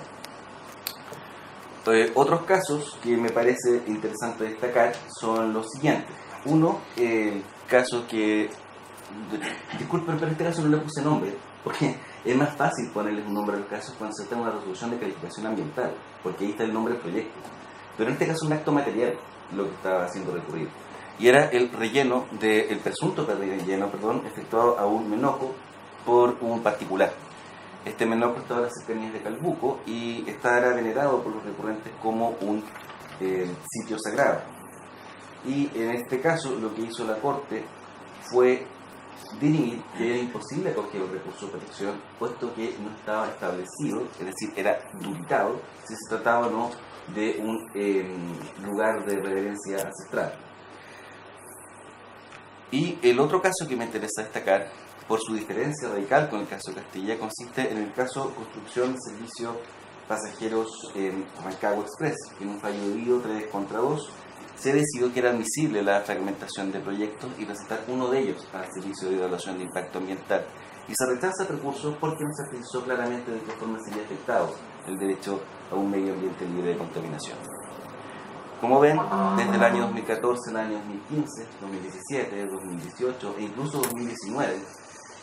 Speaker 4: Otros casos que me parece interesante destacar son los siguientes. Uno, el caso que... Disculpen, pero en este caso no le puse nombre, porque es más fácil ponerles un nombre a los casos cuando se trata de una resolución de calificación ambiental, porque ahí está el nombre del proyecto. Pero en este caso es un acto material lo que estaba haciendo recurrir. Y era el presunto relleno, efectuado a un menoco por un particular. Este menoco estaba a las cercanías de Calbuco y era venerado por los recurrentes como un sitio sagrado. Y en este caso lo que hizo la Corte fue dirimir que era imposible acoger los recursos de protección, puesto que no estaba establecido, es decir, era dubitado si se trataba o no de un lugar de reverencia ancestral. Y el otro caso que me interesa destacar, por su diferencia radical con el caso de Castilla, consiste en el caso construcción de servicios pasajeros en Rancagua Express, que en un fallo debido 3 contra 2 se decidió que era admisible la fragmentación de proyectos y presentar uno de ellos al servicio de evaluación de impacto ambiental. Y se rechaza el recurso porque no se precisó claramente de qué forma sería afectado el derecho a un medio ambiente libre de contaminación. Como ven, desde el año 2014, el año 2015, 2017, 2018 e incluso 2019,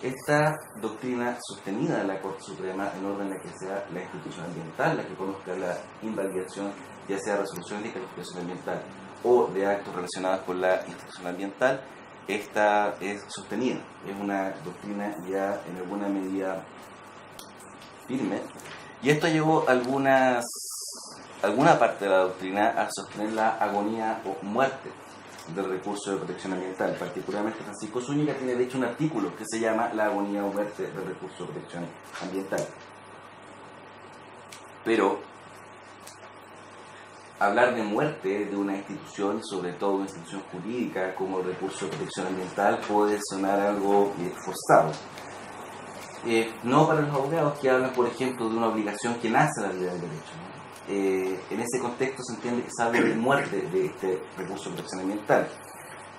Speaker 4: esta doctrina sostenida de la Corte Suprema en orden a que sea la institución ambiental la que conozca la invalidación, ya sea resolución de calificación ambiental o de actos relacionados con la institución ambiental, esta es sostenida. Es una doctrina ya en alguna medida firme. Y esto llevó alguna parte de la doctrina a sostener la agonía o muerte del recurso de protección ambiental. Particularmente Francisco Zúñiga tiene de hecho un artículo que se llama La agonía o muerte del recurso de protección ambiental. Pero hablar de muerte de una institución, sobre todo una institución jurídica como el recurso de protección ambiental, puede sonar algo forzado. No para los abogados que hablan, por ejemplo, de una obligación que nace de la vida del derecho. En ese contexto se entiende que se habla de muerte de este recurso de protección ambiental.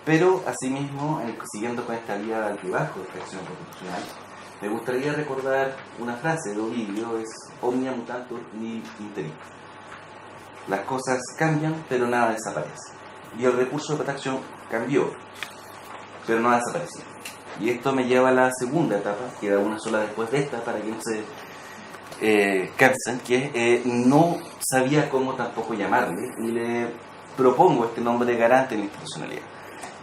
Speaker 4: Pero, asimismo, siguiendo con esta vía de altibajo de esta acción constitucional, me gustaría recordar una frase de Ovidio, es omnia mutantur nihil interit. Las cosas cambian, pero nada desaparece. Y el recurso de protección cambió, pero no ha desaparecido. Y esto me lleva a la segunda etapa, queda una sola después de esta, para que no se cansen, que no sabía cómo tampoco llamarle, y le propongo este nombre de garante en la institucionalidad.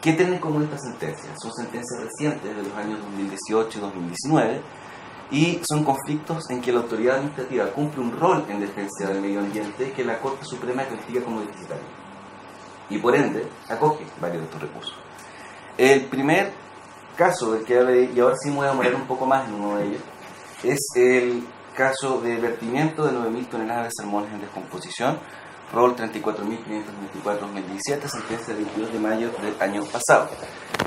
Speaker 4: ¿Qué tienen como estas sentencias? Son sentencias recientes de los años 2018 y 2019, y son conflictos en que la autoridad administrativa cumple un rol en defensa del medio ambiente que la Corte Suprema califica como deficitario. Y por ende, acoge varios de estos recursos. El primer caso del que hablé, y ahora sí me voy a demorar un poco más en uno de ellos, es el caso de vertimiento de 9.000 toneladas de salmones en descomposición, rol 34.524-2017, sentencia del 22 de mayo del año pasado.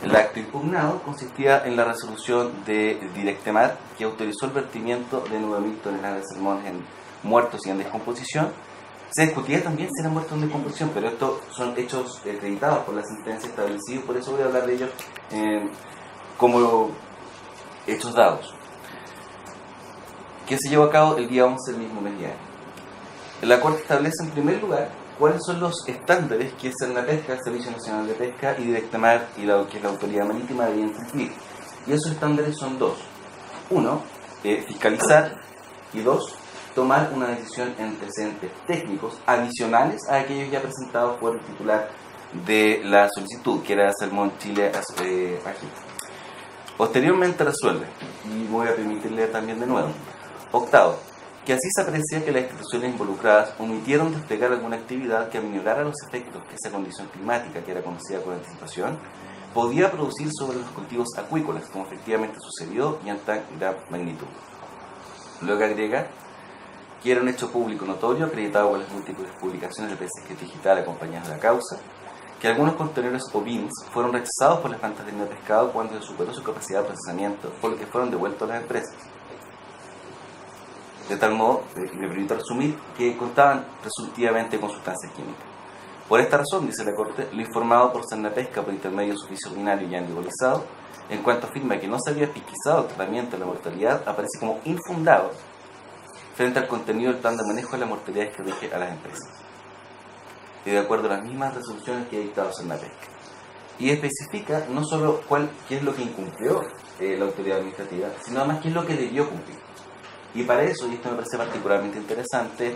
Speaker 4: El acto impugnado consistía en la resolución de Directemar, que autorizó el vertimiento de 9.000 toneladas de salmones muertos y en descomposición. Se discutía también si eran muertos en descomposición, pero estos son hechos acreditados por la sentencia establecidos, por eso voy a hablar de ellos como hechos dados, que se llevó a cabo el día 11 del mismo mes de año. La Corte establece en primer lugar cuáles son los estándares que Cernapesca, el Servicio Nacional de Pesca, y Directemar, y que es la Autoridad Marítima, deben cumplir. Y esos estándares son dos. Uno, fiscalizar, y dos, tomar una decisión en antecedentes técnicos adicionales a aquellos ya presentados por el titular de la solicitud, que era Salmón Chile AG. Posteriormente resuelve, y voy a permitirle también de nuevo. Octavo, que así se aprecia que las instituciones involucradas omitieron desplegar alguna actividad que aminorara los efectos que esa condición climática, que era conocida con anticipación, podía producir sobre los cultivos acuícolas, como efectivamente sucedió y en tan gran magnitud. Luego agrega que era un hecho público notorio, acreditado por las múltiples publicaciones de prensa digital acompañadas de la causa, que algunos contenedores o bins fueron rechazados por las plantas de pescado cuando se superó su capacidad de procesamiento, por lo que fueron devueltos a las empresas. De tal modo, me permito resumir, que contaban presuntivamente con sustancias químicas. Por esta razón, dice la Corte, lo informado por Cernapesca por intermedio de su oficio ordinario ya individualizado, en cuanto afirma que no se había pesquisado el tratamiento de la mortalidad, aparece como infundado frente al contenido del plan de manejo de la mortalidad que rige a las empresas, y de acuerdo a las mismas resoluciones que ha dictado Cernapesca. Y especifica no solo qué es lo que incumplió la autoridad administrativa, sino además qué es lo que debió cumplir. Y para eso, y esto me parece particularmente interesante,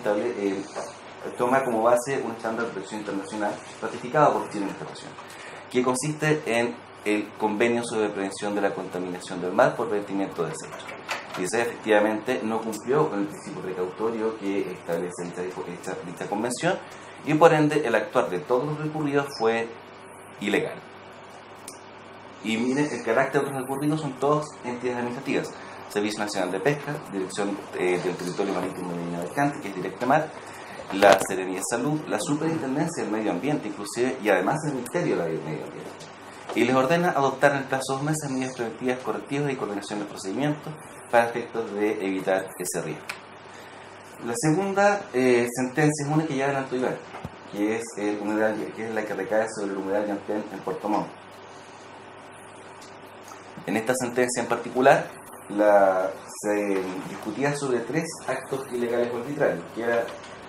Speaker 4: toma como base un estándar de protección internacional ratificado por Chile en esta ocasión, que consiste en el Convenio sobre Prevención de la Contaminación del Mar por vertimiento de desechos. Y ese efectivamente no cumplió con el principio precautorio que establece dicha convención, y por ende el actuar de todos los recurridos fue ilegal. Y miren, el carácter de los recurridos son todas entidades administrativas: Servicio Nacional de Pesca, Dirección del Territorio Marítimo de Línea Mercante, que es Directa Mar, la Seremía de Salud, la Superintendencia del Medio Ambiente, inclusive, y además el Ministerio del Medio Ambiente. Y les ordena adoptar en el plazo de 2 meses medidas preventivas, correctivas y coordinación de procedimientos para efectos de evitar ese riesgo. La segunda sentencia es una que ya adelantó Iván, que es el humedal, que es la que recae sobre el humedal Llantén en Puerto Montt. En esta sentencia en particular se discutía sobre 3 actos ilegales o arbitrarios, que era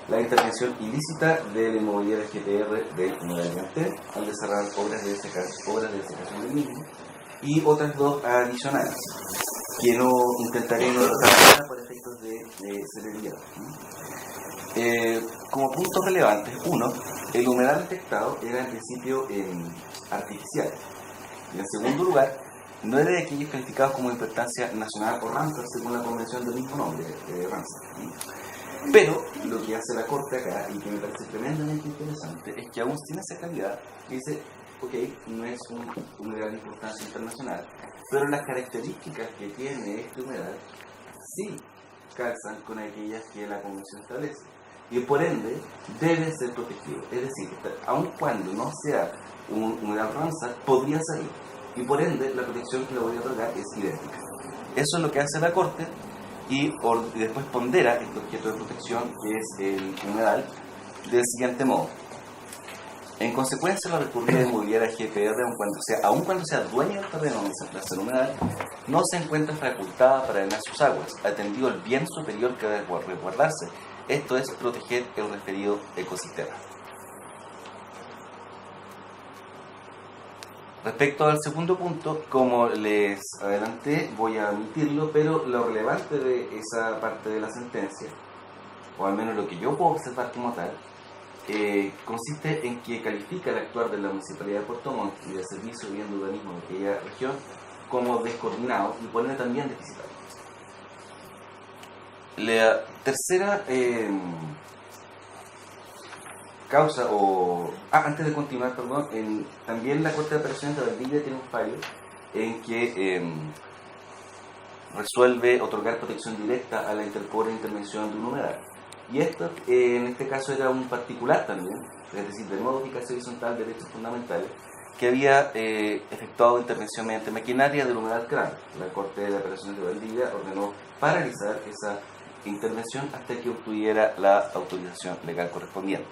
Speaker 4: la intervención ilícita de la inmobiliaria GPR del humedal Llantén al desarrollar obras de desecación del mismo, y otras 2 adicionales que no intentaré no tratar por efectos de celeridad. Como puntos relevantes, 1, el humedal detectado era en principio artificial, y en segundo lugar, no era de aquellos calificados como de importancia nacional o Ramsar según la convención del mismo nombre, Ramsar. Pero lo que hace la Corte acá, y que me parece tremendamente interesante, es que aún sin esa calidad dice, ok, no es un humedal de importancia internacional, pero las características que tiene este humedal sí calzan con aquellas que la convención establece, y por ende debe ser protegido. Es decir, aun cuando no sea un humedal Ramsar, podría salir, y por ende la protección que le voy a otorgar es idéntica. Eso es lo que hace la Corte, y después pondera este objeto de protección, que es el humedal, del siguiente modo. En consecuencia, la recurrida inmobiliaria GPR, aun cuando sea dueño del terreno donde se emplaza el humedal, no se encuentra facultada para drenar sus aguas, atendido el bien superior que debe resguardarse, esto es, proteger el referido ecosistema. Respecto al segundo punto, como les adelanté, voy a omitirlo, pero lo relevante de esa parte de la sentencia, o al menos lo que yo puedo observar como tal, consiste en que califica el actuar de la Municipalidad de Puerto Montt y del Servicio de Bien de Urbanismo de aquella región como descoordinado y pone también deficitario. La tercera causa, antes de continuar, perdón, también la Corte de Apelaciones de Valdivia tiene un fallo en que resuelve otorgar protección directa a la pobre intervención de un humedal. Y esto, en este caso, era un particular también, es decir, de modificación horizontal de derechos fundamentales, que había efectuado intervención mediante maquinaria del humedal Crán. La Corte de Apelaciones de Valdivia ordenó paralizar esa intervención hasta que obtuviera la autorización legal correspondiente.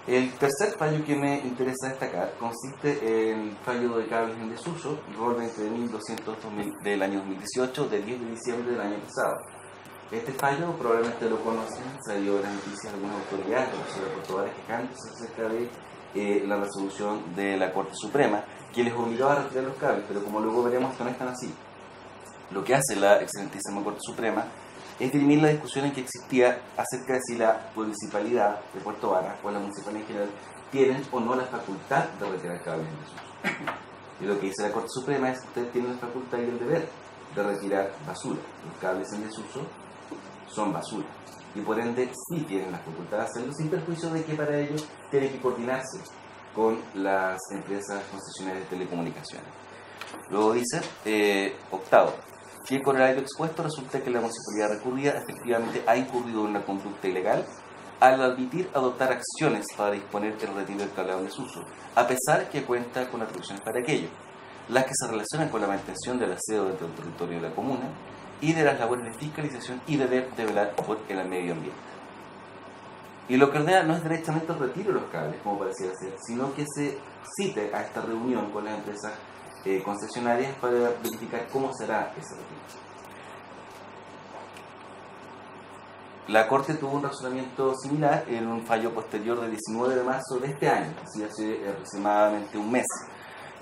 Speaker 4: El tercer fallo que me interesa destacar consiste en el fallo de cables en desuso, rol 20.200 del año 2018, del 10 de diciembre del año pasado. Este fallo probablemente lo conocen, salió en las noticias de algunas autoridades, sobre Portugal, quejándose acerca de la resolución de la Corte Suprema, que les obligaba a retirar los cables, pero como luego veremos, esto no es tan así. Lo que hace la excelentísima Corte Suprema es dirimir la discusión en que existía acerca de si la municipalidad de Puerto Varas o la municipalidad en general tienen o no la facultad de retirar cables en desuso. Y lo que dice la Corte Suprema es que ustedes tienen la facultad y el deber de retirar basura. Los cables en desuso son basura, y por ende sí tienen la facultad de hacerlo, sin perjuicio de que para ello tienen que coordinarse con las empresas concesionarias de telecomunicaciones. Luego dice, octavo, que con el aire expuesto resulta que la municipalidad recurrida efectivamente ha incurrido en una conducta ilegal al admitir adoptar acciones para disponer el retiro del cableado en desuso, a pesar que cuenta con atribuciones para aquello, las que se relacionan con la mantención del aseo dentro del territorio de la comuna y de las labores de fiscalización y deber de velar por el medio ambiente. Y lo que ordena no es directamente el retiro de los cables, como pareciera ser, sino que se cite a esta reunión con las empresas concesionarias para verificar cómo será ese retiro. La Corte tuvo un razonamiento similar en un fallo posterior del 19 de marzo de este año, así hace aproximadamente un mes,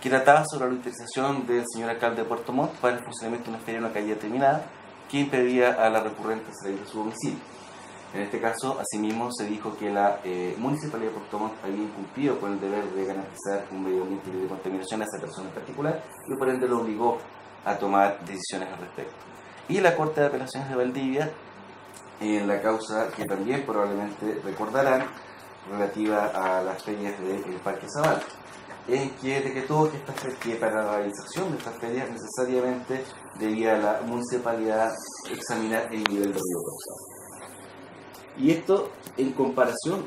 Speaker 4: que trataba sobre la utilización del señor alcalde de Puerto Montt para el funcionamiento de una feria en una calle determinada que impedía a la recurrente salir de su domicilio. En este caso, asimismo, se dijo que la Municipalidad de Puerto Montt había incumplido con el deber de garantizar un medio ambiente libre de contaminación a esa persona en particular y por ende lo obligó a tomar decisiones al respecto. Y la Corte de Apelaciones de Valdivia, en la causa que también probablemente recordarán, relativa a las ferias del Parque Zavala, en que decretó que para la realización de estas ferias necesariamente debía la municipalidad examinar el nivel de riesgo causado. Y esto, en comparación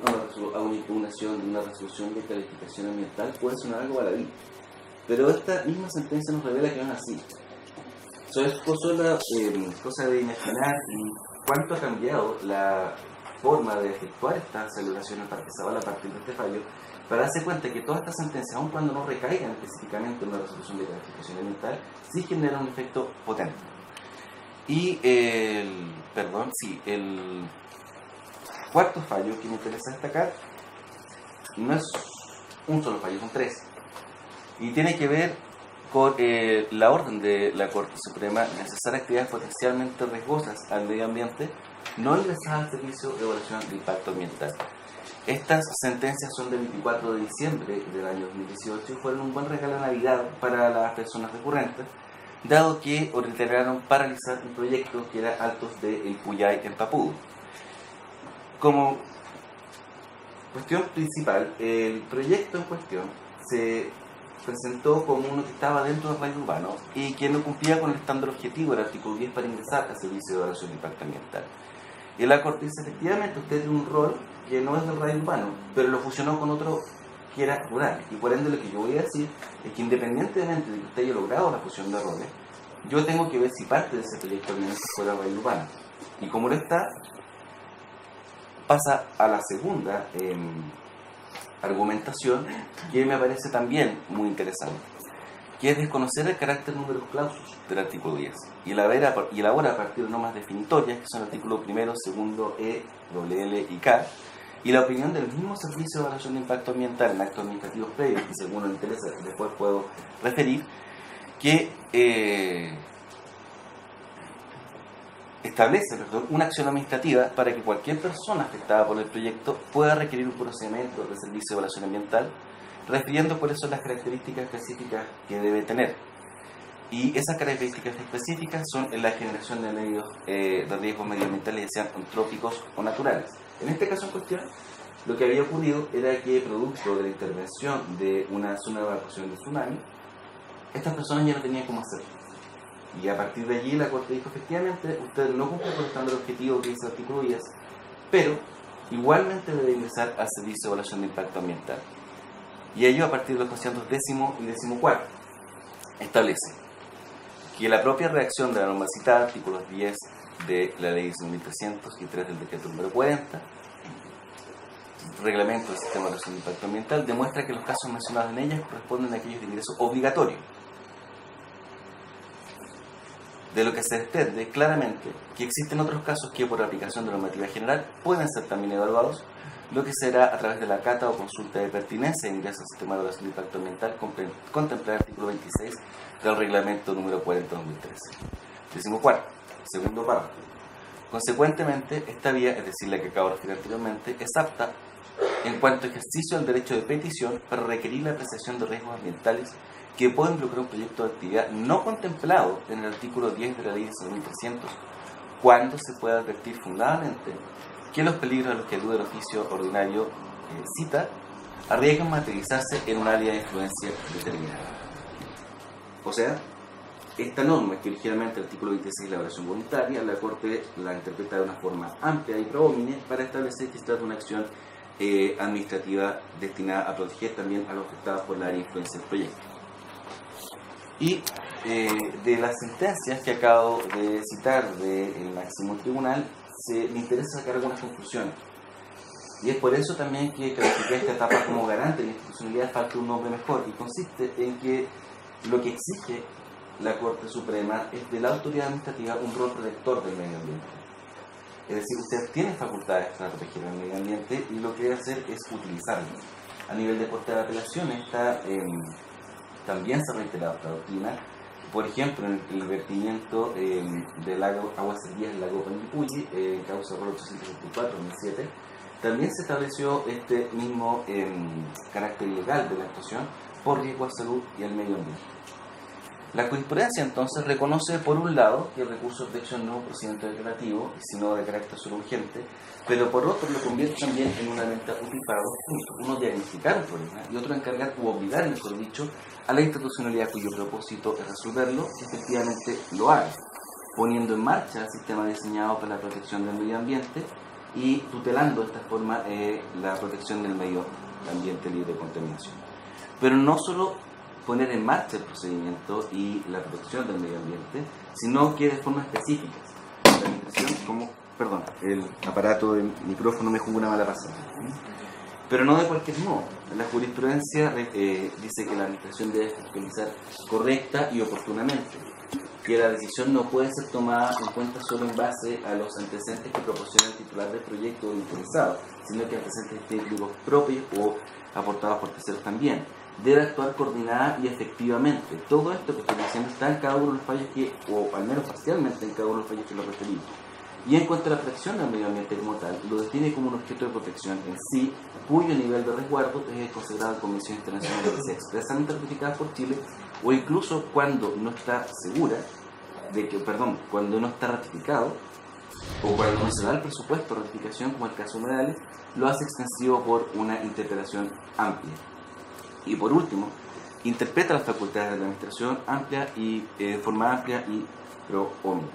Speaker 4: a una impugnación de una resolución de calificación ambiental, puede sonar algo baladí, pero esta misma sentencia nos revela que no es así. Eso es cosa de imaginar y cuánto ha cambiado la forma de efectuar esta celebración del Parque Zavala a partir de este fallo, para darse cuenta que todas estas sentencias, aun cuando no recaigan específicamente en una resolución de calificación ambiental, sí generan un efecto potente. Y el cuarto fallo que me interesa destacar no es un solo fallo, son tres, y tiene que ver con la orden de la Corte Suprema de cesar actividades potencialmente riesgosas al medio ambiente no ingresadas al Servicio de Evaluación de Impacto Ambiental. Estas sentencias son del 24 de diciembre del año 2018 y fueron un buen regalo de Navidad para las personas recurrentes, dado que ordenaron paralizar un proyecto que era Altos de El Puyay en Papudo. Como cuestión principal, el proyecto en cuestión se presentó como uno que estaba dentro del radio urbano y que no cumplía con el estándar objetivo del artículo 10 para ingresar al Servicio de Evaluación de Impacto Ambiental. Y la Corte dice, efectivamente, usted tiene un rol que no es del radio urbano, pero lo fusionó con otro que era rural. Y por ende lo que yo voy a decir es que independientemente de que usted haya logrado la fusión de roles, yo tengo que ver si parte de ese proyecto al menos fuera radio urbano. Y como lo está, pasa a la segunda argumentación, que me parece también muy interesante, que es desconocer el carácter numerus clausus del artículo 10 y elabora a partir de normas definitorias, que son el artículo primero, segundo, E, L y K, y la opinión del mismo Servicio de Evaluación de Impacto Ambiental en actos administrativos previos, que según nos interesa después puedo referir, que establece una acción administrativa para que cualquier persona afectada por el proyecto pueda requerir un procedimiento de Servicio de Evaluación Ambiental, refiriendo cuáles son las características específicas que debe tener. Y esas características específicas son la generación de medios de riesgos medioambientales, ya sean antrópicos o naturales. En este caso en cuestión, lo que había ocurrido era que, producto de la intervención de una zona de evacuación de tsunami, estas personas ya no tenían cómo hacerlo. Y a partir de allí la Corte dijo, efectivamente, usted no cumple con el estándar objetivo que dice el artículo 10, pero igualmente debe ingresar al Servicio de Evaluación de Impacto Ambiental. Y ello a partir de los conceptos 10º y 14º establece que la propia redacción de la norma citada, artículos 10 de la Ley 1300 y 3 del Decreto número 40, Reglamento del Sistema de Evaluación de Impacto Ambiental, demuestra que los casos mencionados en ellas corresponden a aquellos de ingreso obligatorio. De lo que se desprende claramente que existen otros casos que por aplicación de la normativa general pueden ser también evaluados, lo que será a través de la cata o consulta de pertinencia de ingreso al Sistema de Evaluación de Impacto Ambiental contemplar el artículo 26 del Reglamento número 40/2013. 14º, segundo párrafo. Consecuentemente, esta vía, es decir, la que acabo de referir anteriormente, es apta en cuanto a ejercicio del derecho de petición para requerir la apreciación de riesgos ambientales que puede involucrar un proyecto de actividad no contemplado en el artículo 10 de la Ley 1300, cuando se pueda advertir fundadamente que los peligros a los que alude el oficio ordinario cita arriesgan materializarse en un área de influencia determinada. O sea, esta norma, que originalmente el artículo 26 de la evaluación voluntaria, la Corte la interpreta de una forma amplia y proomine para establecer que se trata de una acción administrativa destinada a proteger también a los afectados por la área de influencia del proyecto. Y de las sentencias que acabo de citar del máximo tribunal, me interesa sacar algunas conclusiones. Y es por eso también que califiqué esta etapa como garante de la institucionalidad, falta un nombre mejor, y consiste en que lo que exige la Corte Suprema es de la autoridad administrativa un rol protector del medio ambiente. Es decir, usted tiene facultades para proteger el medio ambiente y lo que debe hacer es utilizarlo. A nivel de Corte de Apelaciones también se ha reiterado esta doctrina. Por ejemplo, en el vertimiento del agua servida del lago Panguipulli, causa ROL 874/2007, también se estableció este mismo carácter ilegal de la actuación por riesgo a salud y al medio ambiente. La jurisprudencia entonces reconoce por un lado que el recurso de protección no es un procedimiento declarativo, sino de carácter solo urgente, pero por otro lo convierte también en una venta útil para dos puntos: uno, diagnosticar un problema, y otro, encargar u obligar, mejor dicho, a la institucionalidad cuyo propósito es resolverlo, que efectivamente lo haga, poniendo en marcha el sistema diseñado para la protección del medio ambiente y tutelando de esta forma la protección del medio ambiente libre de contaminación. Pero no solo poner en marcha el procedimiento y la protección del medio ambiente, sino que de forma específica. La administración, como, perdón, el aparato del micrófono me jugó una mala pasada. Pero no de cualquier modo. La jurisprudencia dice que la administración debe fiscalizar correcta y oportunamente, que la decisión no puede ser tomada en cuenta solo en base a los antecedentes que proporciona el titular del proyecto o el interesado, sino que antecedentes técnicos propios o aportados por terceros también. Debe actuar coordinada y efectivamente. Todo esto que estoy diciendo está en cada uno de los fallos que, o al menos parcialmente en cada uno de los fallos que lo referimos. Y en cuanto a la protección del medio ambiente como tal, lo define como un objeto de protección en sí, cuyo nivel de resguardo es considerado en convenciones internacionales que se expresamente ratificadas por Chile, o incluso cuando no está segura de que, cuando no está ratificado, o cuando no se da el presupuesto de ratificación, como el caso de Humedales, lo hace extensivo por una interpretación amplia. Y por último, interpreta las facultades de la administración de forma amplia y pro omnibus.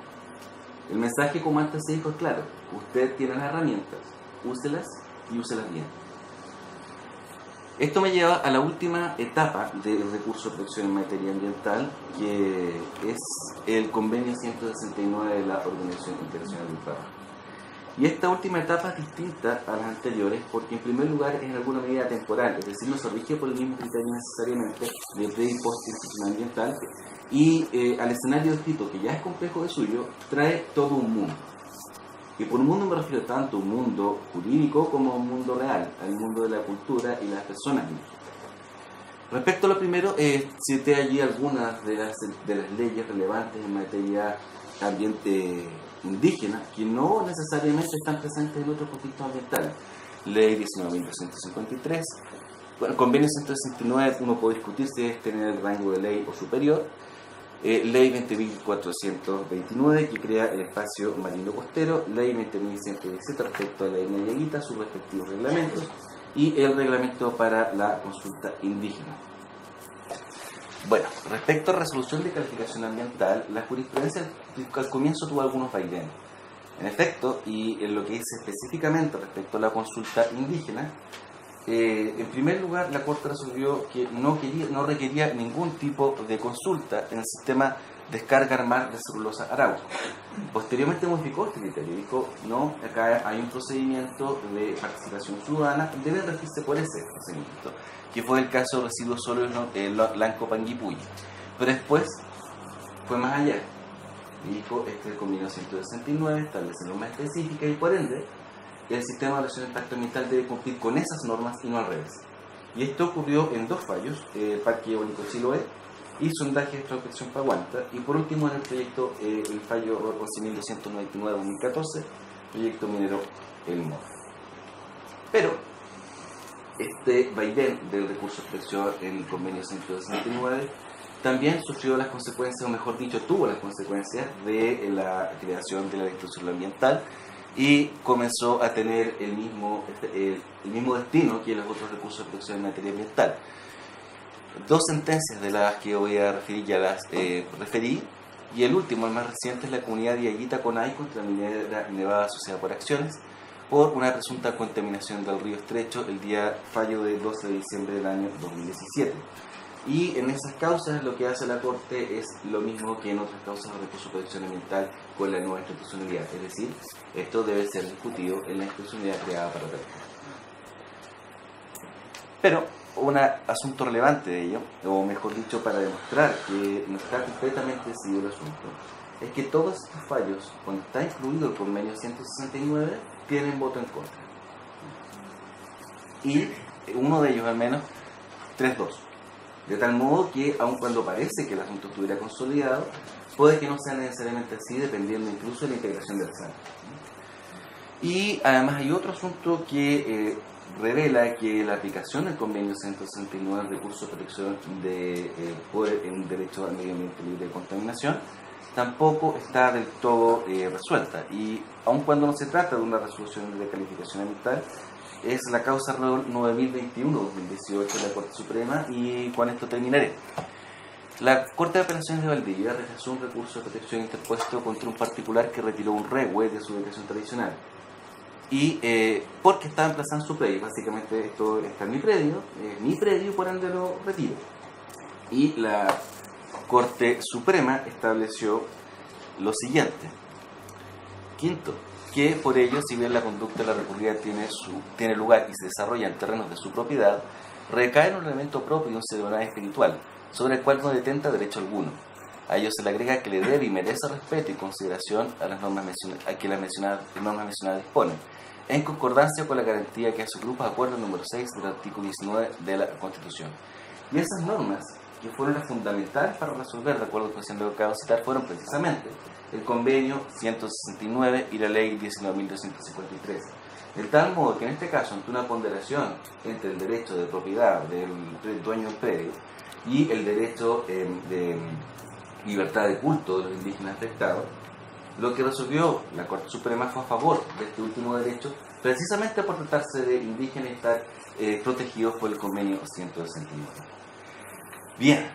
Speaker 4: El mensaje, como antes se dijo, es claro: usted tiene las herramientas, úselas y úselas bien. Esto me lleva a la última etapa del recurso de protección en materia ambiental, que es el convenio 169 de la Organización Internacional del Trabajo. Y esta última etapa es distinta a las anteriores porque, en primer lugar, es en alguna medida temporal, es decir, no se rige por el mismo criterio necesariamente de pre y post institucional ambiental, y al escenario descrito, que ya es complejo de suyo, trae todo un mundo. Y por un mundo me refiero tanto a un mundo jurídico como a un mundo real, al mundo de la cultura y las personas mismas. Respecto a lo primero, cité allí algunas de las leyes relevantes en materia ambiente indígena que no necesariamente están presentes en otros conflictos ambientales. Ley 19.253, bueno, convenio 169, uno puede discutir si es tener el rango de ley o superior. Ley 20.429, que crea el espacio marino costero. Ley 20.117 respecto a la ley Yaguita, sus respectivos reglamentos, y el reglamento para la consulta indígena. Bueno, respecto a resolución de calificación ambiental, la jurisprudencia al comienzo tuvo algunos vaivenes. En efecto, y en lo que dice específicamente respecto a la consulta indígena, en primer lugar, la Corte resolvió que no requería ningún tipo de consulta en el sistema descarga armar de celulosa Arauco. Posteriormente modificó este criterio, dijo: no, acá hay un procedimiento de participación ciudadana, debe regirse por ese procedimiento, que fue el caso de residuos sólidos Lanco Panguipulli. Pero después fue más allá, dijo: este es el convenio 169, establece normas específicas y por ende el sistema de evaluación de impacto ambiental debe cumplir con esas normas y no al revés. Y esto ocurrió en dos fallos: el Parque Eólico Chiloé y sondaje de extracción Paguanta, y por último en el proyecto, el fallo 11.299-2014, proyecto minero El Morro. Pero este vaivén del recurso de protección en el convenio 169 también sufrió las consecuencias, o mejor dicho, tuvo las consecuencias de la creación de la discusión ambiental, y comenzó a tener el mismo destino que los otros recursos de protección en materia ambiental. Dos sentencias de las que voy a referir ya las referí, y el último, el más reciente, es la comunidad de Yaguita Conay contra Minera Nevada Asociada por Acciones por una presunta contaminación del río Estrecho, el día fallo del 12 de diciembre del año 2017. Y en esas causas lo que hace la Corte es lo mismo que en otras causas de recurso de protección ambiental con la nueva institucionalidad, es decir, esto debe ser discutido en la institucionalidad creada para tal. Pero un asunto relevante de ello, o mejor dicho, para demostrar que no está completamente decidido el asunto, es que todos estos fallos, cuando está incluido el convenio 169, tienen voto en contra. Y uno de ellos al menos, 3-2. De tal modo que, aun cuando parece que el asunto estuviera consolidado, puede que no sea necesariamente así, dependiendo incluso de la integración del SAN. Y además hay otro asunto que revela que la aplicación del convenio 169 del recurso de protección por un derecho al medio ambiente libre de contaminación tampoco está del todo resuelta, y aun cuando no se trata de una resolución de calificación ambiental, es la causa 9021-2018 de la Corte Suprema, y con esto terminaré. La Corte de Apelaciones de Valdivia rechazó un recurso de protección interpuesto contra un particular que retiró un REHUE de su ubicación tradicional, y porque estaba emplazado en su predio. Básicamente esto está en mi predio, por ende lo retiro. Y la Corte Suprema estableció lo siguiente: quinto, que por ello, si bien la conducta de la recurrida tiene lugar y se desarrolla en terrenos de su propiedad, recae en un elemento propio de un ciudadano espiritual, sobre el cual no detenta derecho alguno. A ello se le agrega que le debe y merece respeto y consideración a las normas que las normas mencionadas disponen, en concordancia con la garantía que a su grupo acuerdo número 6 del artículo 19 de la Constitución. Y esas normas, que fueron las fundamentales para resolver, de acuerdo con lo que acabo de citar, fueron precisamente el convenio 169 y la ley 19.253. De tal modo que en este caso, ante una ponderación entre el derecho de propiedad del dueño del predio y el derecho de libertad de culto de los indígenas afectados, lo que resolvió la Corte Suprema fue a favor de este último derecho, precisamente por tratarse de indígenas y estar protegidos por el convenio 169. Bien,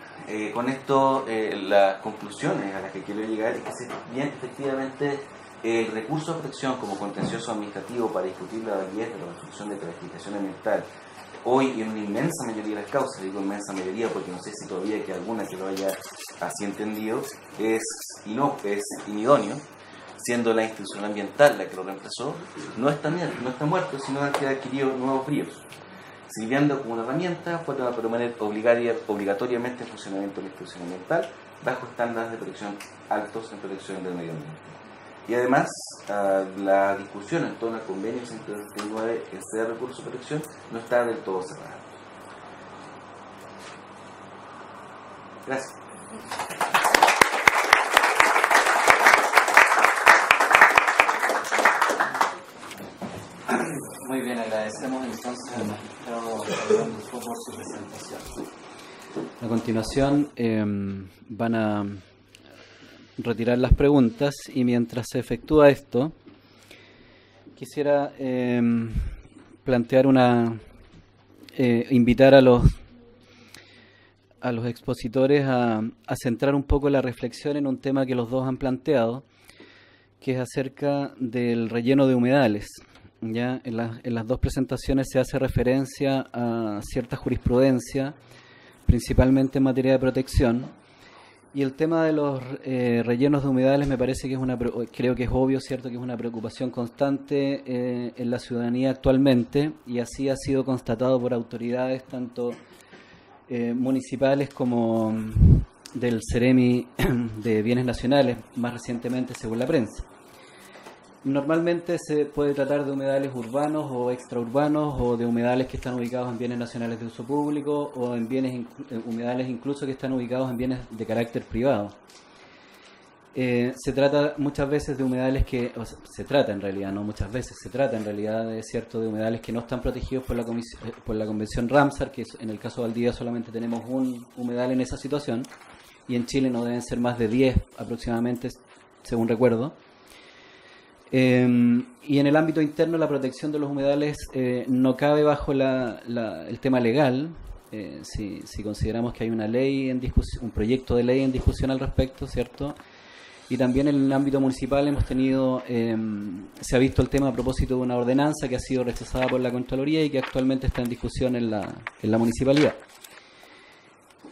Speaker 4: con esto las conclusiones a las que quiero llegar es que efectivamente el recurso de protección como contencioso administrativo para discutir la validez de la resolución de calificación ambiental, hoy en una inmensa mayoría de las causas, digo inmensa mayoría porque no sé si todavía hay alguna que lo haya así entendido, es inidóneo, siendo la institución ambiental la que lo reemplazó, no está muerto, sino que ha adquirido nuevos bríos, sirviendo como una herramienta para permanecer obligatoriamente en funcionamiento de la institución ambiental bajo estándares de protección altos en protección del medio ambiente. Y además, la discusión en torno al convenio 169 en sede de recurso de protección no está del todo cerrada. Gracias.
Speaker 1: Muy bien, agradecemos entonces al magistrado Fernando por su presentación. A continuación van a retirar las preguntas, y mientras se efectúa esto, quisiera invitar a los expositores a centrar un poco la reflexión en un tema que los dos han planteado, que es acerca del relleno de humedales. Ya en las dos presentaciones se hace referencia a cierta jurisprudencia, principalmente en materia de protección, y el tema de los rellenos de humedales me parece que creo que es obvio, cierto, que es una preocupación constante en la ciudadanía actualmente, y así ha sido constatado por autoridades tanto municipales como del Ceremi de Bienes Nacionales, más recientemente según la prensa. Normalmente se puede tratar de humedales urbanos o extraurbanos, o de humedales que están ubicados en bienes nacionales de uso público, o en humedales incluso que están ubicados en bienes de carácter privado. Se trata muchas veces de humedales se trata en realidad de humedales que no están protegidos por la Convención Ramsar, que en el caso de Valdivia solamente tenemos un humedal en esa situación, y en Chile no deben ser más de 10 aproximadamente, según recuerdo. Y en el ámbito interno la protección de los humedales no cabe bajo el tema legal, si consideramos que hay una ley en discusión, un proyecto de ley en discusión al respecto, ¿cierto? Y también en el ámbito municipal se ha visto el tema a propósito de una ordenanza que ha sido rechazada por la Contraloría y que actualmente está en discusión en la municipalidad.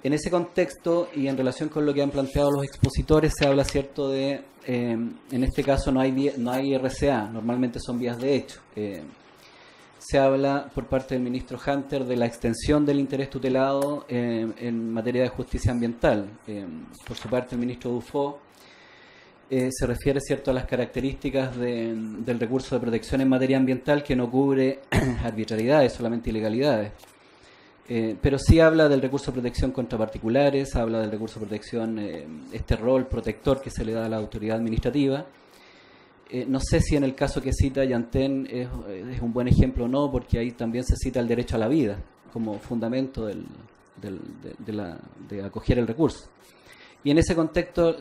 Speaker 1: En ese contexto y en relación con lo que han planteado los expositores, se habla, cierto, de, en este caso no hay RCA, normalmente son vías de hecho. Se habla por parte del ministro Hunter de la extensión del interés tutelado en materia de justicia ambiental. Por su parte, el ministro Dufo se refiere, cierto, a las características del recurso de protección en materia ambiental, que no cubre arbitrariedades, solamente ilegalidades. Pero sí habla del recurso de protección contra particulares, habla del recurso de protección, este rol protector que se le da a la autoridad administrativa, No sé si en el caso que cita Yantén es un buen ejemplo o no, porque ahí también se cita el derecho a la vida como fundamento de acoger el recurso. Y en ese contexto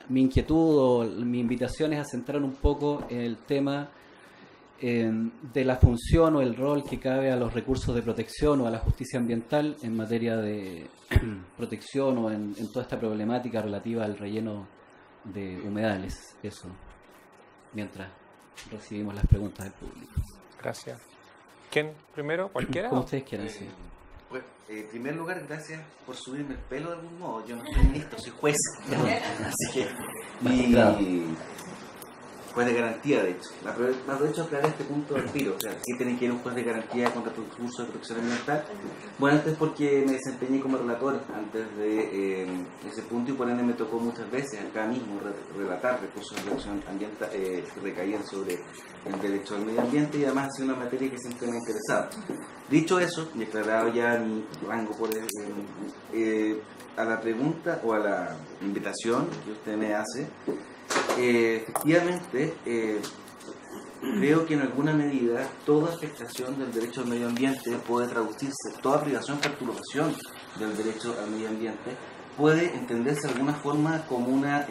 Speaker 1: mi inquietud o mi invitación es a centrar un poco en el tema de la función o el rol que cabe a los recursos de protección o a la justicia ambiental en materia de protección o en toda esta problemática relativa al relleno de humedales. Eso, mientras recibimos las preguntas del público.
Speaker 3: Gracias. ¿Quién primero? ¿Cualquiera?
Speaker 1: Como ustedes quieran, sí.
Speaker 4: Pues, en primer lugar, gracias por subirme el pelo de algún modo. Yo no estoy listo, soy juez. Así que... Juez de garantía, de hecho. Aprovecho a aclarar este punto del tiro. O sea, ¿sí tiene que ir un juez de garantía contra tu recurso de protección ambiental? Bueno, esto es porque me desempeñé como relator antes de ese punto y por ende me tocó muchas veces acá mismo relatar recursos de protección ambiental que recaían sobre el derecho al medio ambiente y además ha sido una materia que siempre me ha interesado. Dicho eso, y aclarado ya mi rango por a la pregunta o a la invitación que usted me hace, efectivamente, creo que en alguna medida toda afectación del derecho al medio ambiente puede traducirse, toda privación, perturbación del derecho al medio ambiente puede entenderse de alguna forma como una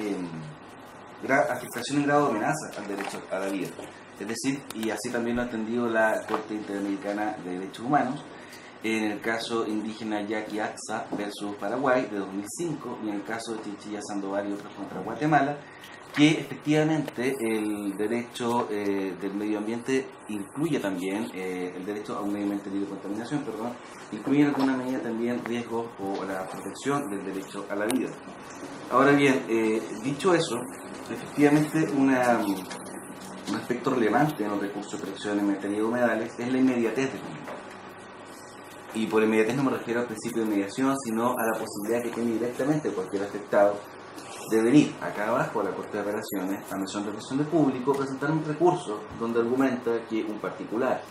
Speaker 4: afectación en grado de amenaza al derecho a la vida. Es decir, y así también lo ha entendido la Corte Interamericana de Derechos Humanos, en el caso indígena Yaqui Axa versus Paraguay de 2005 y en el caso de Chinchilla Sandoval y otros contra Guatemala, que efectivamente el derecho del medio ambiente incluye también el derecho a un medio ambiente libre de contaminación, incluye en alguna medida también riesgos o la protección del derecho a la vida. Ahora bien, dicho eso, efectivamente un aspecto relevante en los recursos de protección en materia de humedales es la inmediatez del mismo. Y por inmediatez no me refiero al principio de mediación, sino a la posibilidad que tiene directamente cualquier afectado de venir acá abajo a la Corte de Apelaciones, a la Misión de Protección del Público, presentar un recurso donde argumenta que un particular,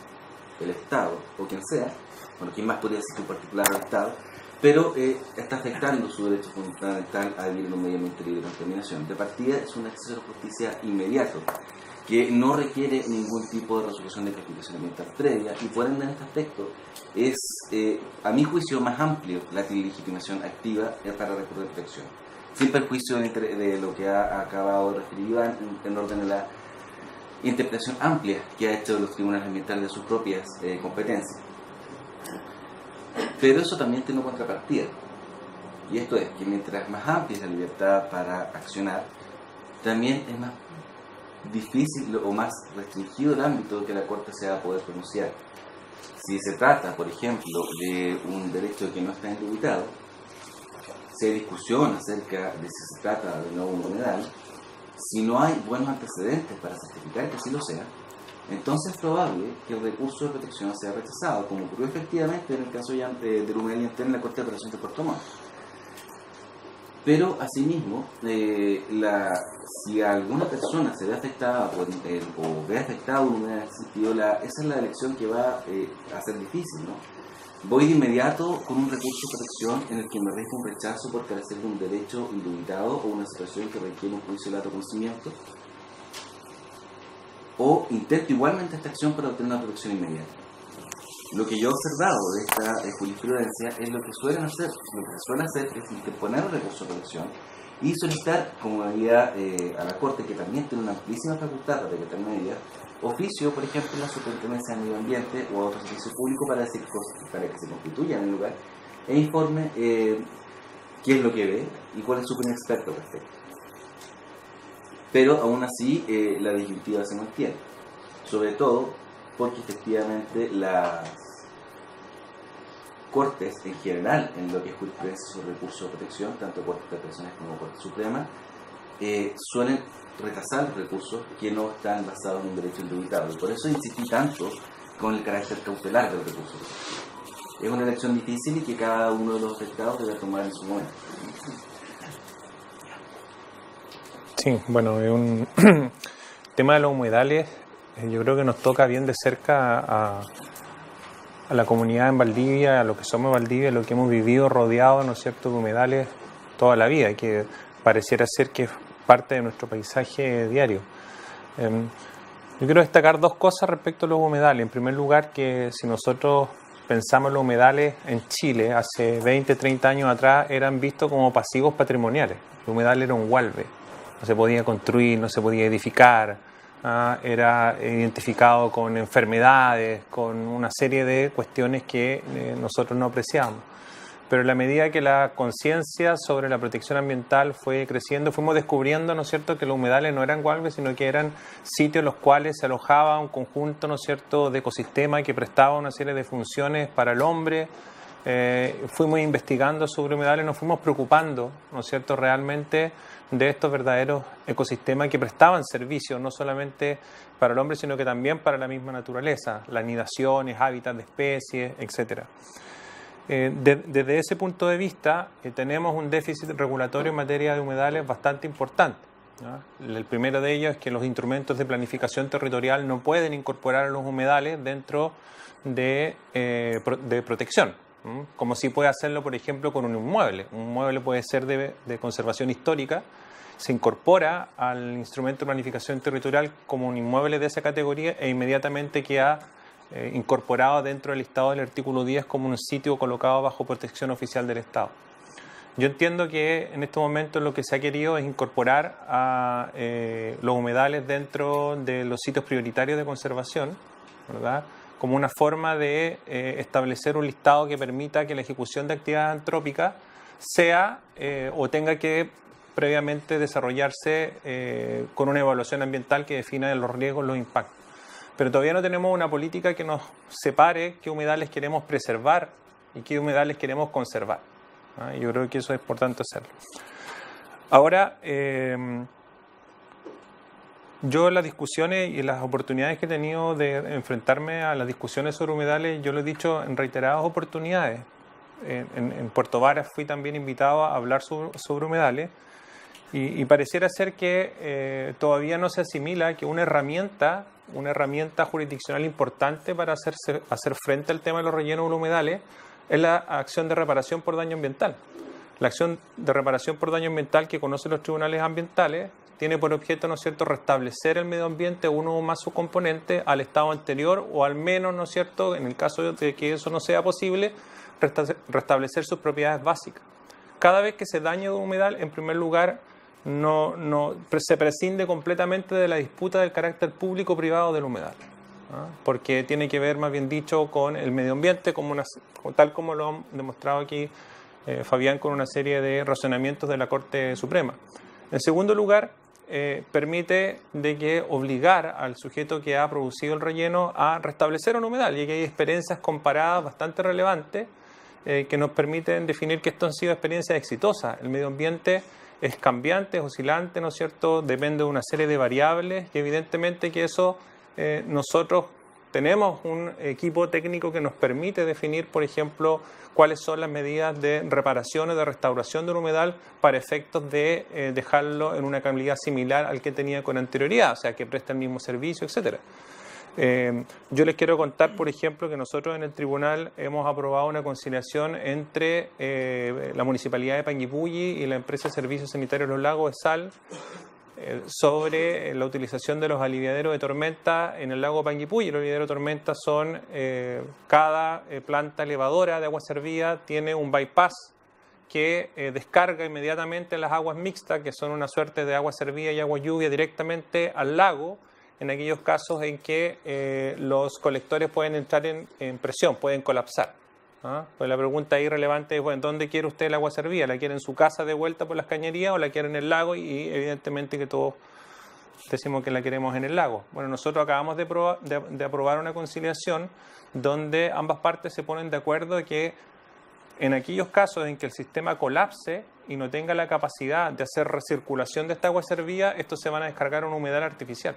Speaker 4: el Estado o quien sea, bueno, ¿quién más podría decir que un particular o el Estado? Pero está afectando su derecho fundamental a vivir en un medio ambiente libre de contaminación. De partida es un acceso a la justicia inmediato, que no requiere ningún tipo de resolución de calificación ambiental previa y por ende en este aspecto es, a mi juicio, más amplio la legitimación activa para recurrir de protección, sin perjuicio de lo que ha acabado de referir Iván en orden a la interpretación amplia que ha hecho de los tribunales ambientales de sus propias competencias. Pero eso también tiene una contrapartida, y esto es que mientras más amplia es la libertad para accionar, también es más difícil o más restringido el ámbito que la Corte se va a poder pronunciar. Si se trata, por ejemplo, de un derecho que no está indubitado, si hay discusión acerca de si se trata de no un humedal, si no hay buenos antecedentes para certificar que así lo sea, entonces es probable que el recurso de protección sea rechazado, como ocurrió efectivamente en el caso del humedal Yantén en la Corte de Apelación de Puerto Montt. Pero, asimismo, si alguna persona se ve afectada o ve afectado un humedal en ese sentido, esa es la elección que va a ser difícil, ¿no? Voy de inmediato con un recurso de protección en el que me arriesgo un rechazo por carecer de un derecho indubitado o una situación que requiere un juicio de alto conocimiento, o intento igualmente esta acción para obtener una protección inmediata. Lo que yo he observado de esta jurisprudencia es lo que suele hacer es interponer un recurso de protección y solicitar, como medida a la Corte, que también tiene una amplísima facultad para decretar medidas, oficio, por ejemplo, la Superintendencia del Medio Ambiente o a otro servicio público para que se constituya en el lugar e informe qué es lo que ve y cuál es su opinión experta al respecto. Pero aún así la disyuntiva se mantiene, sobre todo porque efectivamente las Cortes en general, en lo que es jurisprudencia sobre recursos de protección, tanto Cortes de Apelaciones como Corte Suprema, suelen rechazar los recursos que no están basados en un derecho indubitable. Por eso insistí tanto con el carácter cautelar de los recursos. Es una elección difícil y que cada uno de los afectados debe tomar en su momento.
Speaker 3: Sí, bueno, es un tema de los humedales. Yo creo que nos toca bien de cerca a la comunidad en Valdivia, a lo que somos Valdivia, a lo que hemos vivido rodeado, ¿no es cierto?, de humedales toda la vida, que pareciera ser que es parte de nuestro paisaje diario. Yo quiero destacar dos cosas respecto a los humedales. En primer lugar, que si nosotros pensamos en los humedales en Chile, hace 20, 30 años atrás, eran vistos como pasivos patrimoniales. El humedal era un hualve, no se podía construir, no se podía edificar, era identificado con enfermedades, con una serie de cuestiones que nosotros no apreciamos. Pero en la medida que la conciencia sobre la protección ambiental fue creciendo, fuimos descubriendo, ¿no es cierto?, que los humedales no eran hualves, sino que eran sitios en los cuales se alojaba un conjunto, ¿no es cierto?, de ecosistemas que prestaba una serie de funciones para el hombre. Fuimos investigando sobre humedales, nos fuimos preocupando, ¿no es cierto?, realmente de estos verdaderos ecosistemas que prestaban servicios no solamente para el hombre, sino que también para la misma naturaleza, las nidaciones, hábitats de especies, etcétera. Desde ese punto de vista, tenemos un déficit regulatorio en materia de humedales bastante importante, ¿no? El primero de ellos es que los instrumentos de planificación territorial no pueden incorporar a los humedales dentro de protección, ¿no? Como sí puede hacerlo, por ejemplo, con un inmueble. Un inmueble puede ser de conservación histórica, se incorpora al instrumento de planificación territorial como un inmueble de esa categoría e inmediatamente queda incorporado dentro del listado del artículo 10 como un sitio colocado bajo protección oficial del Estado. Yo entiendo que en estos momentos lo que se ha querido es incorporar a los humedales dentro de los sitios prioritarios de conservación, ¿verdad?, como una forma de establecer un listado que permita que la ejecución de actividades antrópicas sea o tenga que previamente desarrollarse con una evaluación ambiental que defina los riesgos, los impactos. Pero todavía no tenemos una política que nos separe qué humedales queremos preservar y qué humedales queremos conservar. Yo creo que eso es importante hacerlo. Ahora, yo las discusiones y las oportunidades que he tenido de enfrentarme a las discusiones sobre humedales, yo lo he dicho en reiteradas oportunidades. En Puerto Varas fui también invitado a hablar sobre humedales y pareciera ser que todavía no se asimila que una herramienta jurisdiccional importante para hacer frente al tema de los rellenos de los humedales es la acción de reparación por daño ambiental. La acción de reparación por daño ambiental que conocen los tribunales ambientales tiene por objeto, ¿no es cierto?, restablecer el medio ambiente, uno o más sus componentes, al estado anterior, o al menos, ¿no es cierto?, en el caso de que eso no sea posible, restablecer sus propiedades básicas. Cada vez que se daña un humedal, en primer lugar, se prescinde completamente de la disputa del carácter público o privado del humedal, ¿no?, porque tiene que ver, más bien dicho, con el medio ambiente, tal como lo han demostrado aquí Fabián con una serie de razonamientos de la Corte Suprema. En segundo lugar, permite de que obligar al sujeto que ha producido el relleno a restablecer un humedal, y que hay experiencias comparadas bastante relevantes que nos permiten definir que esto han sido experiencias exitosas. El medio ambiente es cambiante, es oscilante, ¿no es cierto?, depende de una serie de variables, y evidentemente que eso nosotros tenemos un equipo técnico que nos permite definir, por ejemplo, cuáles son las medidas de reparación o de restauración del humedal para efectos de dejarlo en una calidad similar al que tenía con anterioridad, o sea, que presta el mismo servicio, etcétera. Yo les quiero contar, por ejemplo, que nosotros en el tribunal hemos aprobado una conciliación entre la Municipalidad de Panguipulli y la empresa de servicios sanitarios Los Lagos, ESAL, sobre la utilización de los aliviaderos de tormenta en el lago Panguipulli. Los aliviaderos de tormenta son, cada planta elevadora de agua servida tiene un bypass que descarga inmediatamente las aguas mixtas, que son una suerte de agua servida y agua lluvia, directamente al lago, en aquellos casos en que los colectores pueden entrar en presión, pueden colapsar. Pues la pregunta ahí relevante es, bueno, ¿dónde quiere usted el agua servida? ¿La quiere en su casa de vuelta por las cañerías o la quiere en el lago? Y evidentemente que todos decimos que la queremos en el lago. Bueno, nosotros acabamos de aprobar una conciliación donde ambas partes se ponen de acuerdo de que en aquellos casos en que el sistema colapse y no tenga la capacidad de hacer recirculación de esta agua servida, estos se van a descargar a un humedal artificial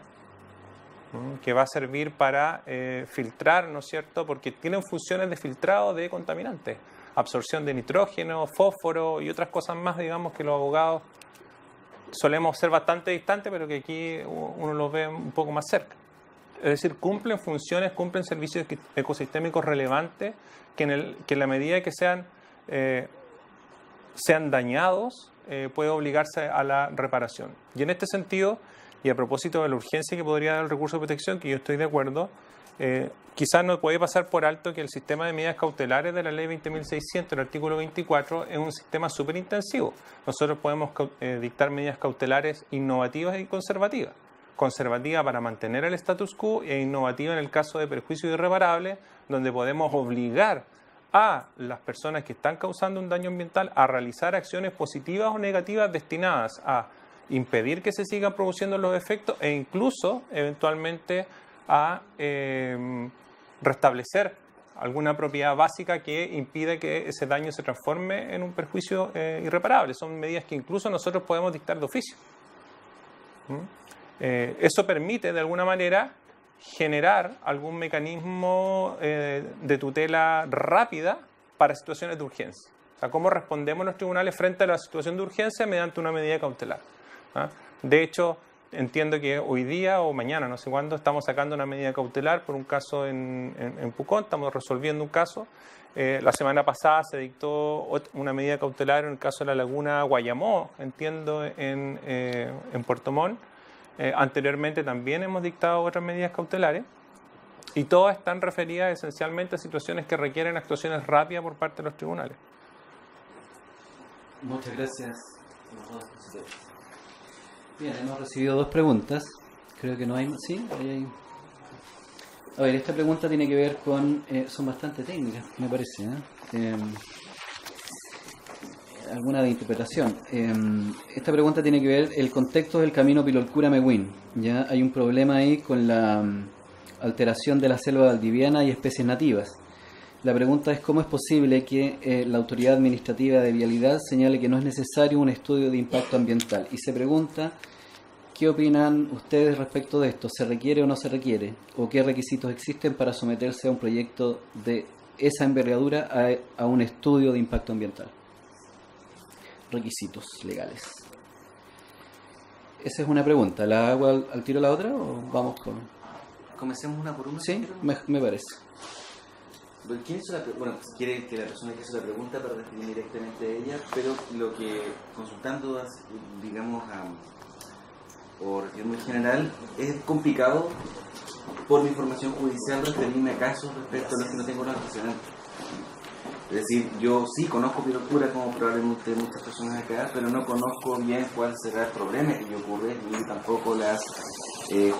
Speaker 3: que va a servir para filtrar, ¿no es cierto?, porque tienen funciones de filtrado de contaminantes, absorción de nitrógeno, fósforo y otras cosas más, digamos, que los abogados solemos ser bastante distantes, pero que aquí uno los ve un poco más cerca. Es decir, cumplen funciones, cumplen servicios ecosistémicos relevantes que en la medida que sean dañados puede obligarse a la reparación. Y en este sentido, Y a propósito de la urgencia que podría dar el recurso de protección, que yo estoy de acuerdo, quizás no puede pasar por alto que el sistema de medidas cautelares de la ley 20.600, el artículo 24, es un sistema súper intensivo. Nosotros podemos dictar medidas cautelares innovativas y conservativas. Conservativa para mantener el status quo e innovativa en el caso de perjuicio irreparable, donde podemos obligar a las personas que están causando un daño ambiental a realizar acciones positivas o negativas destinadas a impedir que se sigan produciendo los efectos e incluso, eventualmente, a restablecer alguna propiedad básica que impide que ese daño se transforme en un perjuicio irreparable. Son medidas que incluso nosotros podemos dictar de oficio. Eso permite, de alguna manera, generar algún mecanismo de tutela rápida para situaciones de urgencia. O sea, ¿cómo respondemos los tribunales frente a la situación de urgencia? Mediante una medida cautelar. De hecho, entiendo que hoy día o mañana, no sé cuándo, estamos sacando una medida cautelar por un caso en Pucón, estamos resolviendo un caso. La semana pasada se dictó una medida cautelar en el caso de la laguna Guayamó, entiendo, en Puerto Montt. Anteriormente también hemos dictado otras medidas cautelares y todas están referidas esencialmente a situaciones que requieren actuaciones rápidas por parte de los tribunales.
Speaker 1: Muchas gracias. Bien, hemos recibido 2 preguntas. Creo que no hay más. ¿Sí? Ahí hay. A ver, esta pregunta tiene que ver con... son bastante técnicas, me parece. Alguna de interpretación. Esta pregunta tiene que ver el contexto del camino Pilolcura-Mehuín. Ya hay un problema ahí con la alteración de la selva valdiviana y especies nativas. La pregunta es cómo es posible que la autoridad administrativa de vialidad señale que no es necesario un estudio de impacto ambiental. Y se pregunta, ¿qué opinan ustedes respecto de esto? ¿Se requiere o no se requiere? ¿O qué requisitos existen para someterse a un proyecto de esa envergadura a un estudio de impacto ambiental? Requisitos legales. Esa es una pregunta. ¿La hago al tiro la otra o vamos con...?
Speaker 4: Comencemos una por una.
Speaker 1: Sí, me parece.
Speaker 4: ¿Quién hizo bueno, quiere que la persona que hizo la pregunta para responder directamente a ella, pero lo que, consultando, digamos, por muy general, es complicado por mi información judicial referirme a casos respecto a los que no tengo los antecedentes. Es decir, yo sí conozco Pilolcura como probablemente muchas personas acá, pero no conozco bien cuál será el problema que ocurre ni tampoco las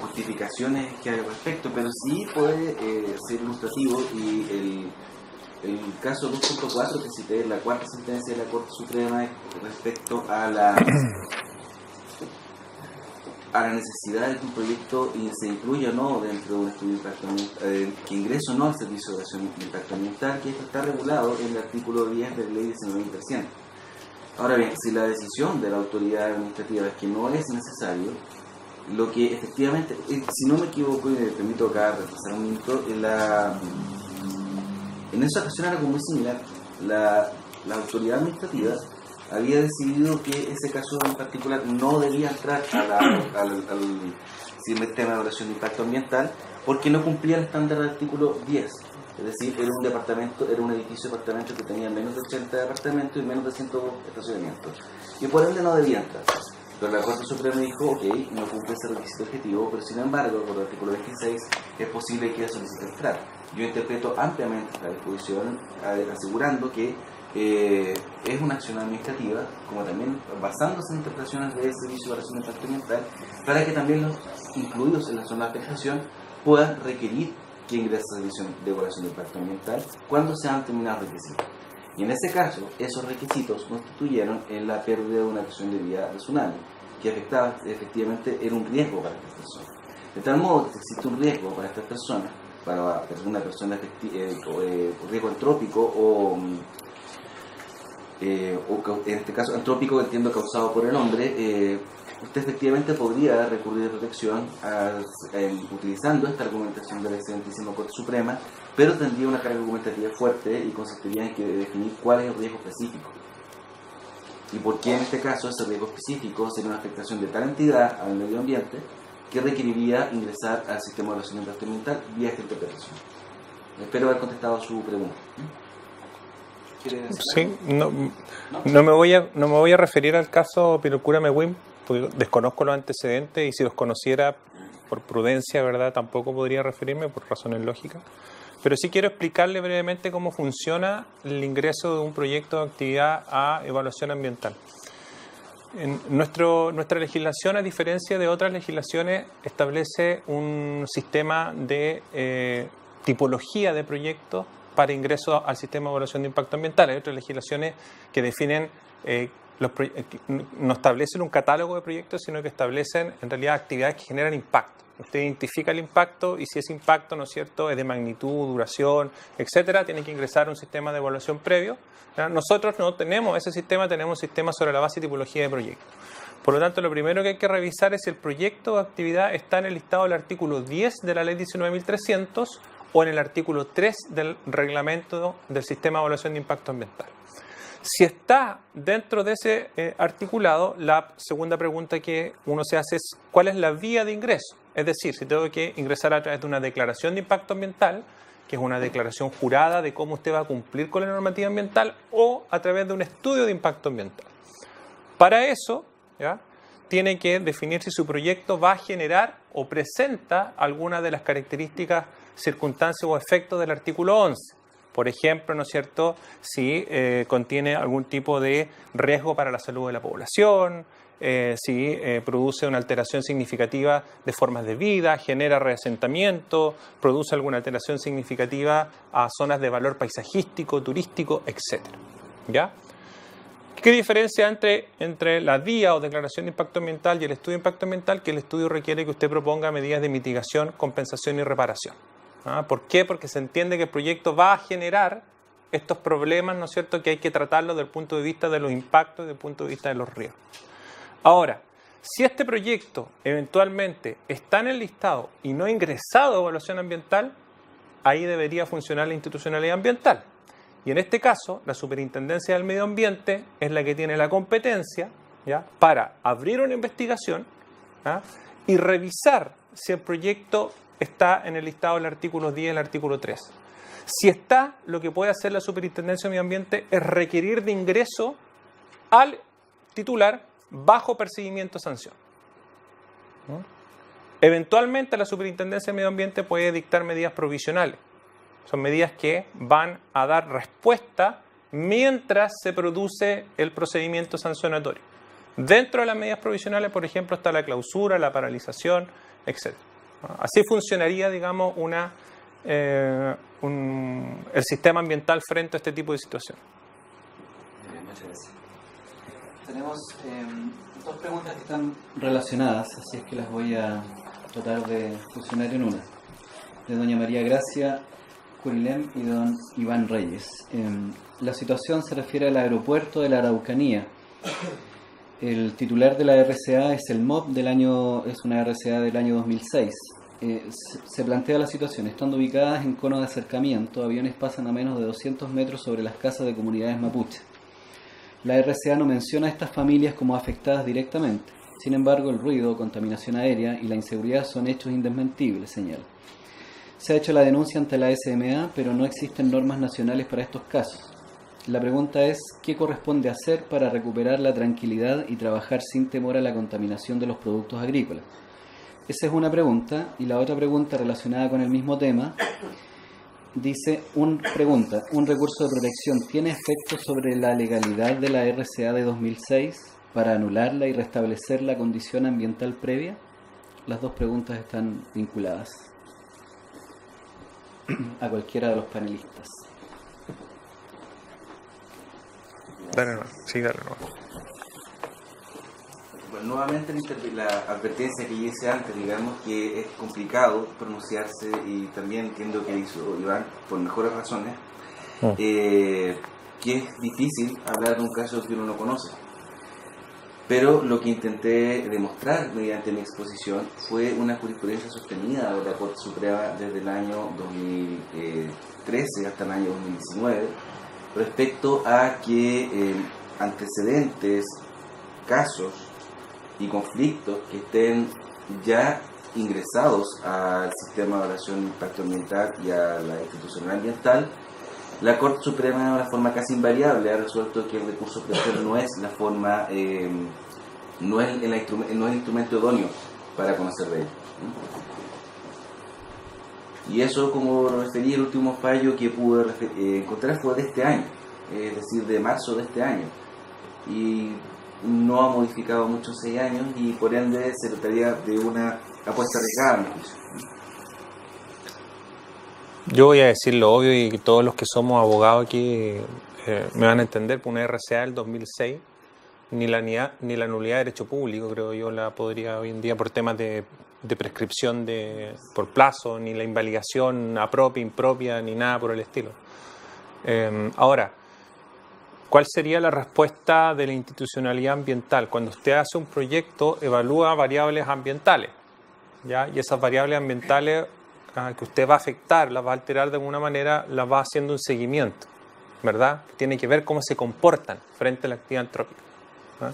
Speaker 4: justificaciones que hay al respecto, pero sí puede ser ilustrativo y el caso 2.4 que cité, la cuarta sentencia de la Corte Suprema respecto a la necesidad de que un proyecto se incluya o no dentro de un estudio de impacto ambiental, que ingrese o no al servicio de evaluación de impacto ambiental, que esto está regulado en el artículo 10 de la ley 19.300. Ahora bien, si la decisión de la autoridad administrativa es que no es necesario, lo que efectivamente, si no me equivoco y me permito acá repasar un minuto, en esa ocasión era algo muy similar. La autoridad administrativa había decidido que ese caso en particular no debía entrar al sistema de evaluación de impacto ambiental porque no cumplía el estándar del artículo 10. Es decir, era un edificio de apartamentos que tenía menos de 80 departamentos y menos de 100 estacionamientos. Y por ende no debía entrar. Pero la Corte Suprema dijo, ok, no cumple ese requisito objetivo, pero sin embargo, por el artículo 26, es posible que solicite entrar. Yo interpreto ampliamente esta disposición, asegurando que es una acción administrativa, como también basándose en interpretaciones del Servicio de Evaluación de Impacto Ambiental, para que también los incluidos en la zona de afectación puedan requerir que ingrese a la Servicio de Evaluación de Impacto Ambiental cuando se han terminado los requisitos. Y en ese caso, esos requisitos constituyeron en la pérdida de una acción de vía de tsunami, que afectaba, efectivamente era un riesgo para estas personas. De tal modo que existe un riesgo para estas personas, para una persona riesgo antrópico o en este caso antrópico, entiendo causado por el hombre, usted efectivamente podría recurrir de protección utilizando esta argumentación de la excelentísima Corte Suprema, pero tendría una carga argumentativa fuerte y consistiría en que definir cuál es el riesgo específico. Y por qué en este caso ese riesgo específico sería una afectación de tal entidad al medio ambiente que requeriría ingresar al sistema de evaluación de impacto ambiental vía esta interpretación. Espero haber contestado su pregunta.
Speaker 3: Sí, no me voy a referir al caso Pilolcura-Mehuín porque desconozco los antecedentes y si los conociera por prudencia, ¿verdad?, tampoco podría referirme por razones lógicas. Pero sí quiero explicarle brevemente cómo funciona el ingreso de un proyecto de actividad a evaluación ambiental. Nuestra legislación, a diferencia de otras legislaciones, establece un sistema de tipología de proyectos para ingreso al sistema de evaluación de impacto ambiental. Hay otras legislaciones que definen, no establecen un catálogo de proyectos, sino que establecen en realidad actividades que generan impacto. Usted identifica el impacto y si ese impacto, ¿no es cierto?, es de magnitud, duración, etcétera, tiene que ingresar a un sistema de evaluación previo. Nosotros no tenemos ese sistema, tenemos un sistema sobre la base de tipología de proyectos. Por lo tanto, lo primero que hay que revisar es si el proyecto de actividad está en el listado del artículo 10 de la ley 19.300 o en el artículo 3 del reglamento del sistema de evaluación de impacto ambiental. Si está dentro de ese articulado, la segunda pregunta que uno se hace es ¿cuál es la vía de ingreso? Es decir, si tengo que ingresar a través de una declaración de impacto ambiental, que es una declaración jurada de cómo usted va a cumplir con la normativa ambiental, o a través de un estudio de impacto ambiental. Para eso, ¿ya?, tiene que definir si su proyecto va a generar o presenta alguna de las características, circunstancias o efectos del artículo 11. Por ejemplo, ¿no es cierto?, si contiene algún tipo de riesgo para la salud de la población, si produce una alteración significativa de formas de vida, genera reasentamiento, produce alguna alteración significativa a zonas de valor paisajístico, turístico, etc. ¿Ya? ¿Qué diferencia entre la vía o declaración de impacto ambiental y el estudio de impacto ambiental? Que el estudio requiere que usted proponga medidas de mitigación, compensación y reparación. ¿Por qué? Porque se entiende que el proyecto va a generar estos problemas, ¿no es cierto?, que hay que tratarlos desde el punto de vista de los impactos y desde el punto de vista de los riesgos. Ahora, si este proyecto eventualmente está en el listado y no ha ingresado a evaluación ambiental, ahí debería funcionar la institucionalidad ambiental. Y en este caso, la Superintendencia del Medio Ambiente es la que tiene la competencia, ¿ya?, para abrir una investigación, ¿ya?, y revisar si el proyecto está en el listado del artículo 10 y el artículo 3. Si está, lo que puede hacer la Superintendencia de Medio Ambiente es requerir de ingreso al titular bajo perseguimiento de sanción. Eventualmente la Superintendencia de Medio Ambiente puede dictar medidas provisionales. Son medidas que van a dar respuesta mientras se produce el procedimiento sancionatorio. Dentro de las medidas provisionales, por ejemplo, está la clausura, la paralización, etc. Así funcionaría, digamos, el sistema ambiental frente a este tipo de situaciones.
Speaker 1: Muchas gracias. Tenemos dos preguntas que están relacionadas, así es que las voy a tratar de fusionar en una. De doña María Gracia Curilem y don Iván Reyes. La situación se refiere al aeropuerto de la Araucanía. El titular de la RCA es el MOB es una RCA del año 2006. Se plantea la situación: estando ubicadas en cono de acercamiento, aviones pasan a menos de 200 metros sobre las casas de comunidades mapuche. La RCA no menciona a estas familias como afectadas directamente. Sin embargo, el ruido, contaminación aérea y la inseguridad son hechos indesmentibles, señala. Se ha hecho la denuncia ante la SMA, pero no existen normas nacionales para estos casos. La pregunta es, ¿qué corresponde hacer para recuperar la tranquilidad y trabajar sin temor a la contaminación de los productos agrícolas? Esa es una pregunta. Y la otra pregunta relacionada con el mismo tema dice, ¿un recurso de protección tiene efecto sobre la legalidad de la RCA de 2006 para anularla y restablecer la condición ambiental previa? Las dos preguntas están vinculadas a cualquiera de los panelistas.
Speaker 3: Dale, no. Sí, dale, no.
Speaker 4: Bueno, nuevamente la advertencia que hice antes, digamos que es complicado pronunciarse, y también entiendo que hizo Iván por mejores razones, que es difícil hablar de un caso que uno no conoce. Pero lo que intenté demostrar mediante mi exposición fue una jurisprudencia sostenida de la Corte Suprema desde el año 2013 hasta el año 2019 respecto a que antecedentes, casos y conflictos que estén ya ingresados al sistema de evaluación de impacto ambiental y a la institucionalidad ambiental, la Corte Suprema de una forma casi invariable ha resuelto que el recurso previo no es la forma no es el instrumento idóneo para conocer de ello. Y eso, como referí, el último fallo que pude encontrar fue de este año, es decir, de marzo de este año. Y no ha modificado mucho en 6 años y por ende se trataría de una apuesta arriesgada, a mi juicio.
Speaker 3: Yo voy a decir lo obvio y todos los que somos abogados aquí me van a entender, por una RCA del 2006, ni la nulidad de derecho público, creo yo, la podría hoy en día por temas de prescripción por plazo, ni la invalidación apropia, impropia, ni nada por el estilo. Ahora, ¿cuál sería la respuesta de la institucionalidad ambiental? Cuando usted hace un proyecto, evalúa variables ambientales, ¿ya? Y esas variables ambientales que usted va a afectar, las va a alterar de alguna manera, las va haciendo un seguimiento, ¿verdad? Tiene que ver cómo se comportan frente a la actividad antrópica, ¿ah?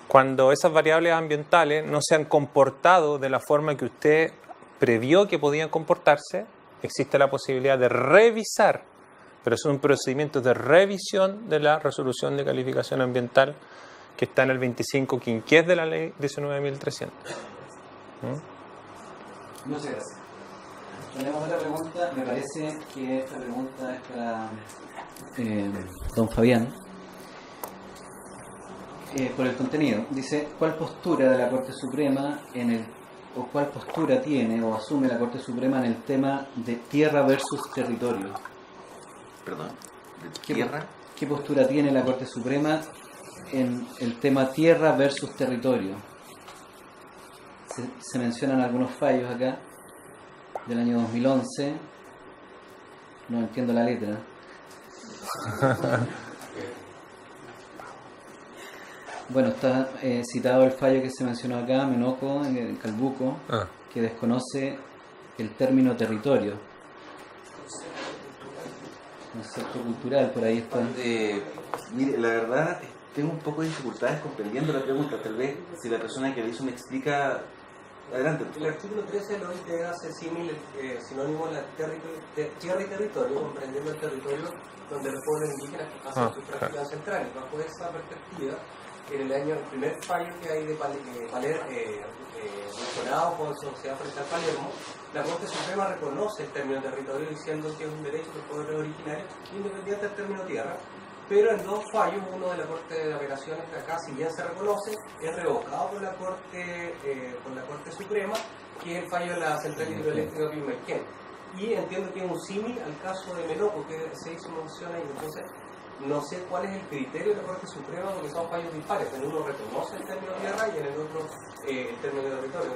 Speaker 3: Cuando esas variables ambientales no se han comportado de la forma que usted previó que podían comportarse, existe la posibilidad de revisar, pero es un procedimiento de revisión de la resolución de calificación ambiental que está en el 25 quinquiés de la ley 19.300.
Speaker 1: Muchas gracias. Tenemos otra pregunta, me parece que esta pregunta es para don Fabián. Por el contenido, dice, ¿cuál postura de la Corte Suprema o cuál postura tiene o asume la Corte Suprema en el tema de tierra versus territorio?
Speaker 4: Perdón, ¿de tierra?
Speaker 1: ¿Qué postura tiene la Corte Suprema en el tema tierra versus territorio? Se mencionan algunos fallos acá del año 2011, no entiendo la letra. Bueno, está citado el fallo que se mencionó acá, Menoco, en Calbuco, que desconoce el término territorio. Concepto cultural, por ahí está.
Speaker 4: Mire, la verdad, tengo un poco de dificultades comprendiendo la pregunta. Tal vez, si la persona que la hizo me explica. Adelante.
Speaker 5: El artículo 13 de la OIT hace sinónimo la tierra y territorio, comprendiendo el territorio donde los pueblos indígenas hacen sus prácticas ancestrales. Bajo esa perspectiva, en el primer fallo que hay de mencionado por Sociedad Forestal Palermo, la Corte Suprema reconoce el término territorio diciendo que es un derecho del pueblo originario independiente del término tierra, pero en 2 fallos, uno de la Corte de Apelaciones que acá, si bien se reconoce, es revocado por la Corte Suprema, que es el fallo de la Central Hidroeléctrica Piumaquén. Y entiendo que es un símil al caso de Menoco, que se hizo mención ahí. Entonces, no sé cuál es el criterio de la Corte Suprema, porque son fallos dispares. En uno reconoce el término tierra y en el otro el término territorio.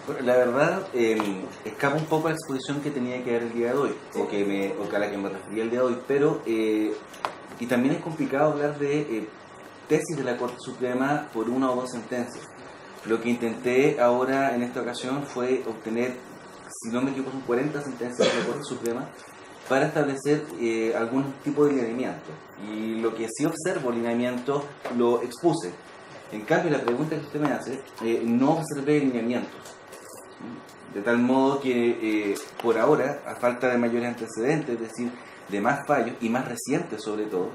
Speaker 4: Bueno, la verdad, escapa un poco a la exposición que tenía que dar el día de hoy, o a la que me refería el día de hoy, pero y también es complicado hablar de tesis de la Corte Suprema por 1 o 2 sentencias. Lo que intenté ahora en esta ocasión fue obtener, si no me equivoco, son 40 sentencias de la Corte Suprema para establecer algún tipo de lineamiento. Y lo que sí observo lineamiento lo expuse. En cambio, la pregunta que usted me hace, no observé lineamientos. De tal modo que por ahora, a falta de mayores antecedentes, es decir, de más fallos y más recientes sobre todo,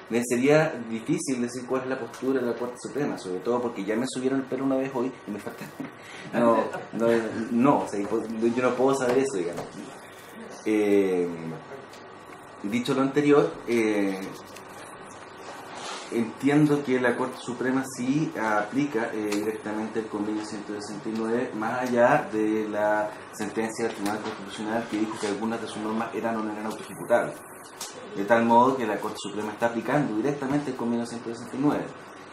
Speaker 4: me sería difícil decir cuál es la postura de la Corte Suprema, sobre todo porque ya me subieron el pelo una vez hoy y me falta. O sea, yo no puedo saber eso, digamos. Dicho lo anterior, entiendo que la Corte Suprema sí aplica directamente el convenio 169, más allá de la sentencia del Tribunal Constitucional que dijo que algunas de sus normas eran o no eran autoejecutables. De tal modo que la Corte Suprema está aplicando directamente el convenio 169.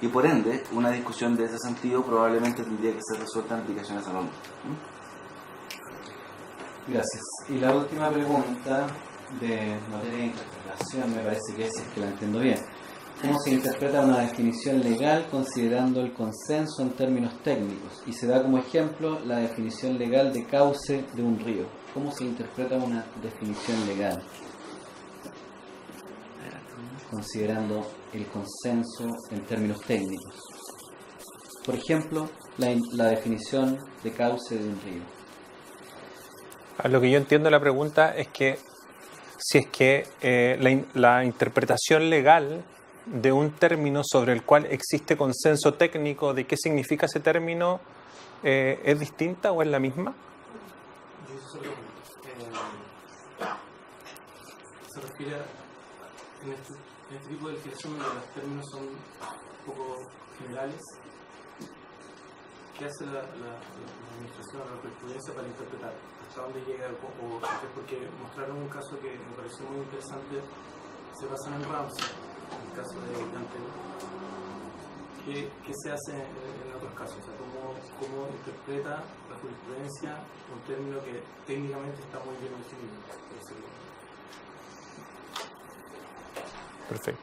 Speaker 4: Y por ende, una discusión de ese sentido probablemente tendría que ser resuelta en aplicación a esa norma.
Speaker 1: Gracias. Y la última pregunta de materia de interpretación, me parece que es que la entiendo bien. ¿Cómo se interpreta una definición legal considerando el consenso en términos técnicos? Y se da como ejemplo la definición legal de cauce de un río. ¿Cómo se interpreta una definición legal considerando el consenso en términos técnicos? Por ejemplo, la definición de cauce de un río.
Speaker 3: Lo que yo entiendo de la pregunta es que si es que la interpretación legal de un término sobre el cual existe consenso técnico de qué significa ese término es distinta o es la misma?
Speaker 6: Se refiere en este tipo de definición donde los términos son un poco generales. ¿Qué hace la administración o la jurisprudencia para interpretar? ¿Hasta dónde llega? Porque mostraron un caso que me pareció muy interesante, se basa en Ramsey, en el caso de Dante. ¿Qué se hace en otros casos? O sea, ¿cómo interpreta la jurisprudencia un término que técnicamente está muy bien definido?
Speaker 3: Perfecto.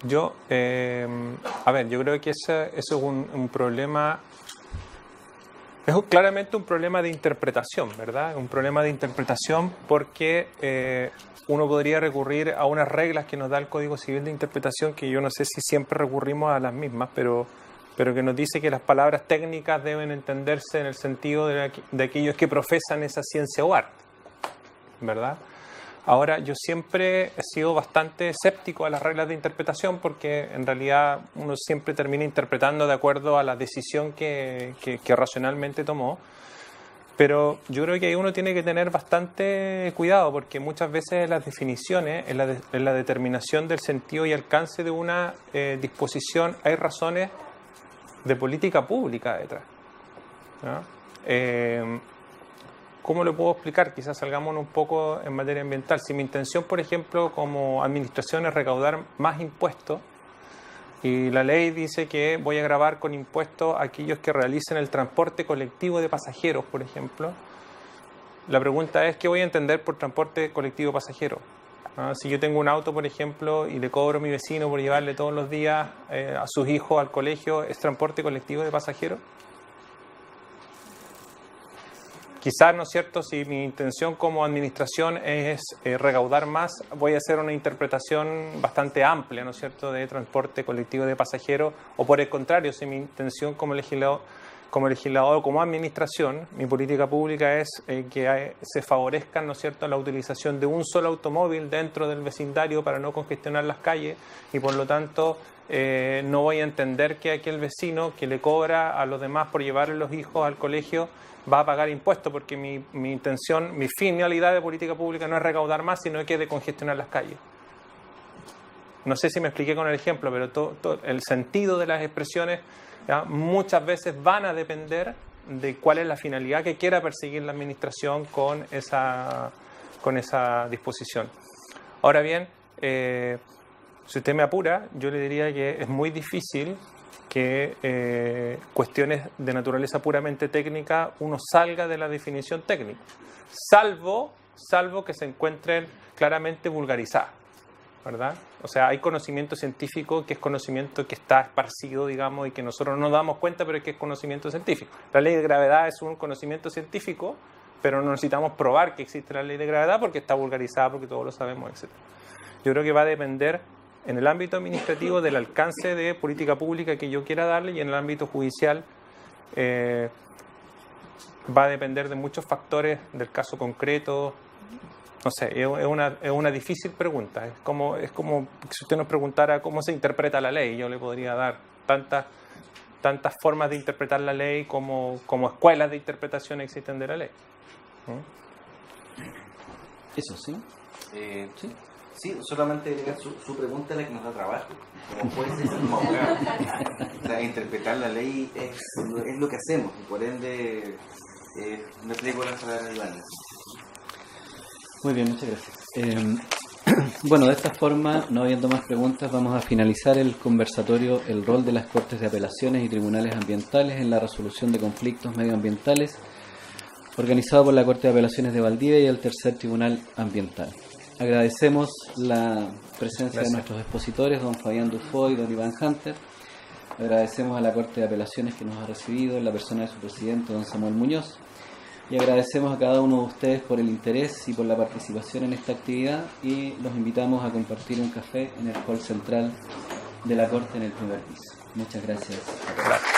Speaker 3: Yo creo que eso es un problema, es claramente un problema de interpretación, ¿verdad? Un problema de interpretación porque uno podría recurrir a unas reglas que nos da el Código Civil de Interpretación, que yo no sé si siempre recurrimos a las mismas, pero que nos dice que las palabras técnicas deben entenderse en el sentido de aquellos que profesan esa ciencia o arte, ¿verdad? Ahora, yo siempre he sido bastante escéptico a las reglas de interpretación porque en realidad uno siempre termina interpretando de acuerdo a la decisión que racionalmente tomó. Pero yo creo que ahí uno tiene que tener bastante cuidado porque muchas veces las definiciones, en la determinación del sentido y alcance de una disposición, hay razones de política pública detrás, ¿no? ¿Cómo lo puedo explicar? Quizás salgamos un poco en materia ambiental. Si mi intención, por ejemplo, como administración es recaudar más impuestos y la ley dice que voy a gravar con impuestos a aquellos que realicen el transporte colectivo de pasajeros, por ejemplo, la pregunta es ¿qué voy a entender por transporte colectivo de pasajeros? Si yo tengo un auto, por ejemplo, y le cobro a mi vecino por llevarle todos los días a sus hijos al colegio, ¿es transporte colectivo de pasajeros? Quizás, ¿no es cierto?, si mi intención como administración es recaudar más, voy a hacer una interpretación bastante amplia, ¿no es cierto?, de transporte colectivo de pasajeros, o por el contrario, si mi intención como legislador, como administración, mi política pública es que se favorezca, ¿no es cierto?, la utilización de un solo automóvil dentro del vecindario para no congestionar las calles y por lo tanto no voy a entender que aquel vecino que le cobra a los demás por llevar a los hijos al colegio va a pagar impuestos porque mi intención, mi finalidad de política pública no es recaudar más, sino que es de congestionar las calles. No sé si me expliqué con el ejemplo, pero todo el sentido de las expresiones muchas veces van a depender de cuál es la finalidad que quiera perseguir la administración con esa disposición. Ahora bien, si usted me apura, yo le diría que es muy difícil que cuestiones de naturaleza puramente técnica uno salga de la definición técnica, salvo que se encuentren claramente vulgarizadas, ¿verdad? O sea, hay conocimiento científico que es conocimiento que está esparcido, digamos, y que nosotros no nos damos cuenta, pero es que es conocimiento científico. La ley de gravedad es un conocimiento científico, pero no necesitamos probar que existe la ley de gravedad porque está vulgarizada, porque todos lo sabemos, etc. Yo creo que va a depender en el ámbito administrativo del alcance de política pública que yo quiera darle y en el ámbito judicial va a depender de muchos factores del caso concreto. No sé, es una difícil pregunta. Es como si usted nos preguntara cómo se interpreta la ley. Yo le podría dar tantas formas de interpretar la ley como escuelas de interpretación existen de la ley.
Speaker 1: Eso, ¿sí?
Speaker 4: Sí. Sí, solamente agregar su pregunta es la que nos da trabajo. Como jueces y como abogados. O sea, interpretar la ley es lo que hacemos. Y por ende, me explico las palabras de Iván.
Speaker 1: Muy bien, muchas gracias. Bueno, de esta forma, no habiendo más preguntas, vamos a finalizar el conversatorio El rol de las Cortes de Apelaciones y Tribunales Ambientales en la resolución de conflictos medioambientales, organizado por la Corte de Apelaciones de Valdivia y el Tercer Tribunal Ambiental. Agradecemos la presencia de nuestros expositores, don Fabián Dufoy y don Iván Hunter. Agradecemos a la Corte de Apelaciones que nos ha recibido en la persona de su presidente, don Samuel Muñoz. Y agradecemos a cada uno de ustedes por el interés y por la participación en esta actividad y los invitamos a compartir un café en el hall central de la Corte en el primer piso. Muchas gracias.
Speaker 3: Gracias.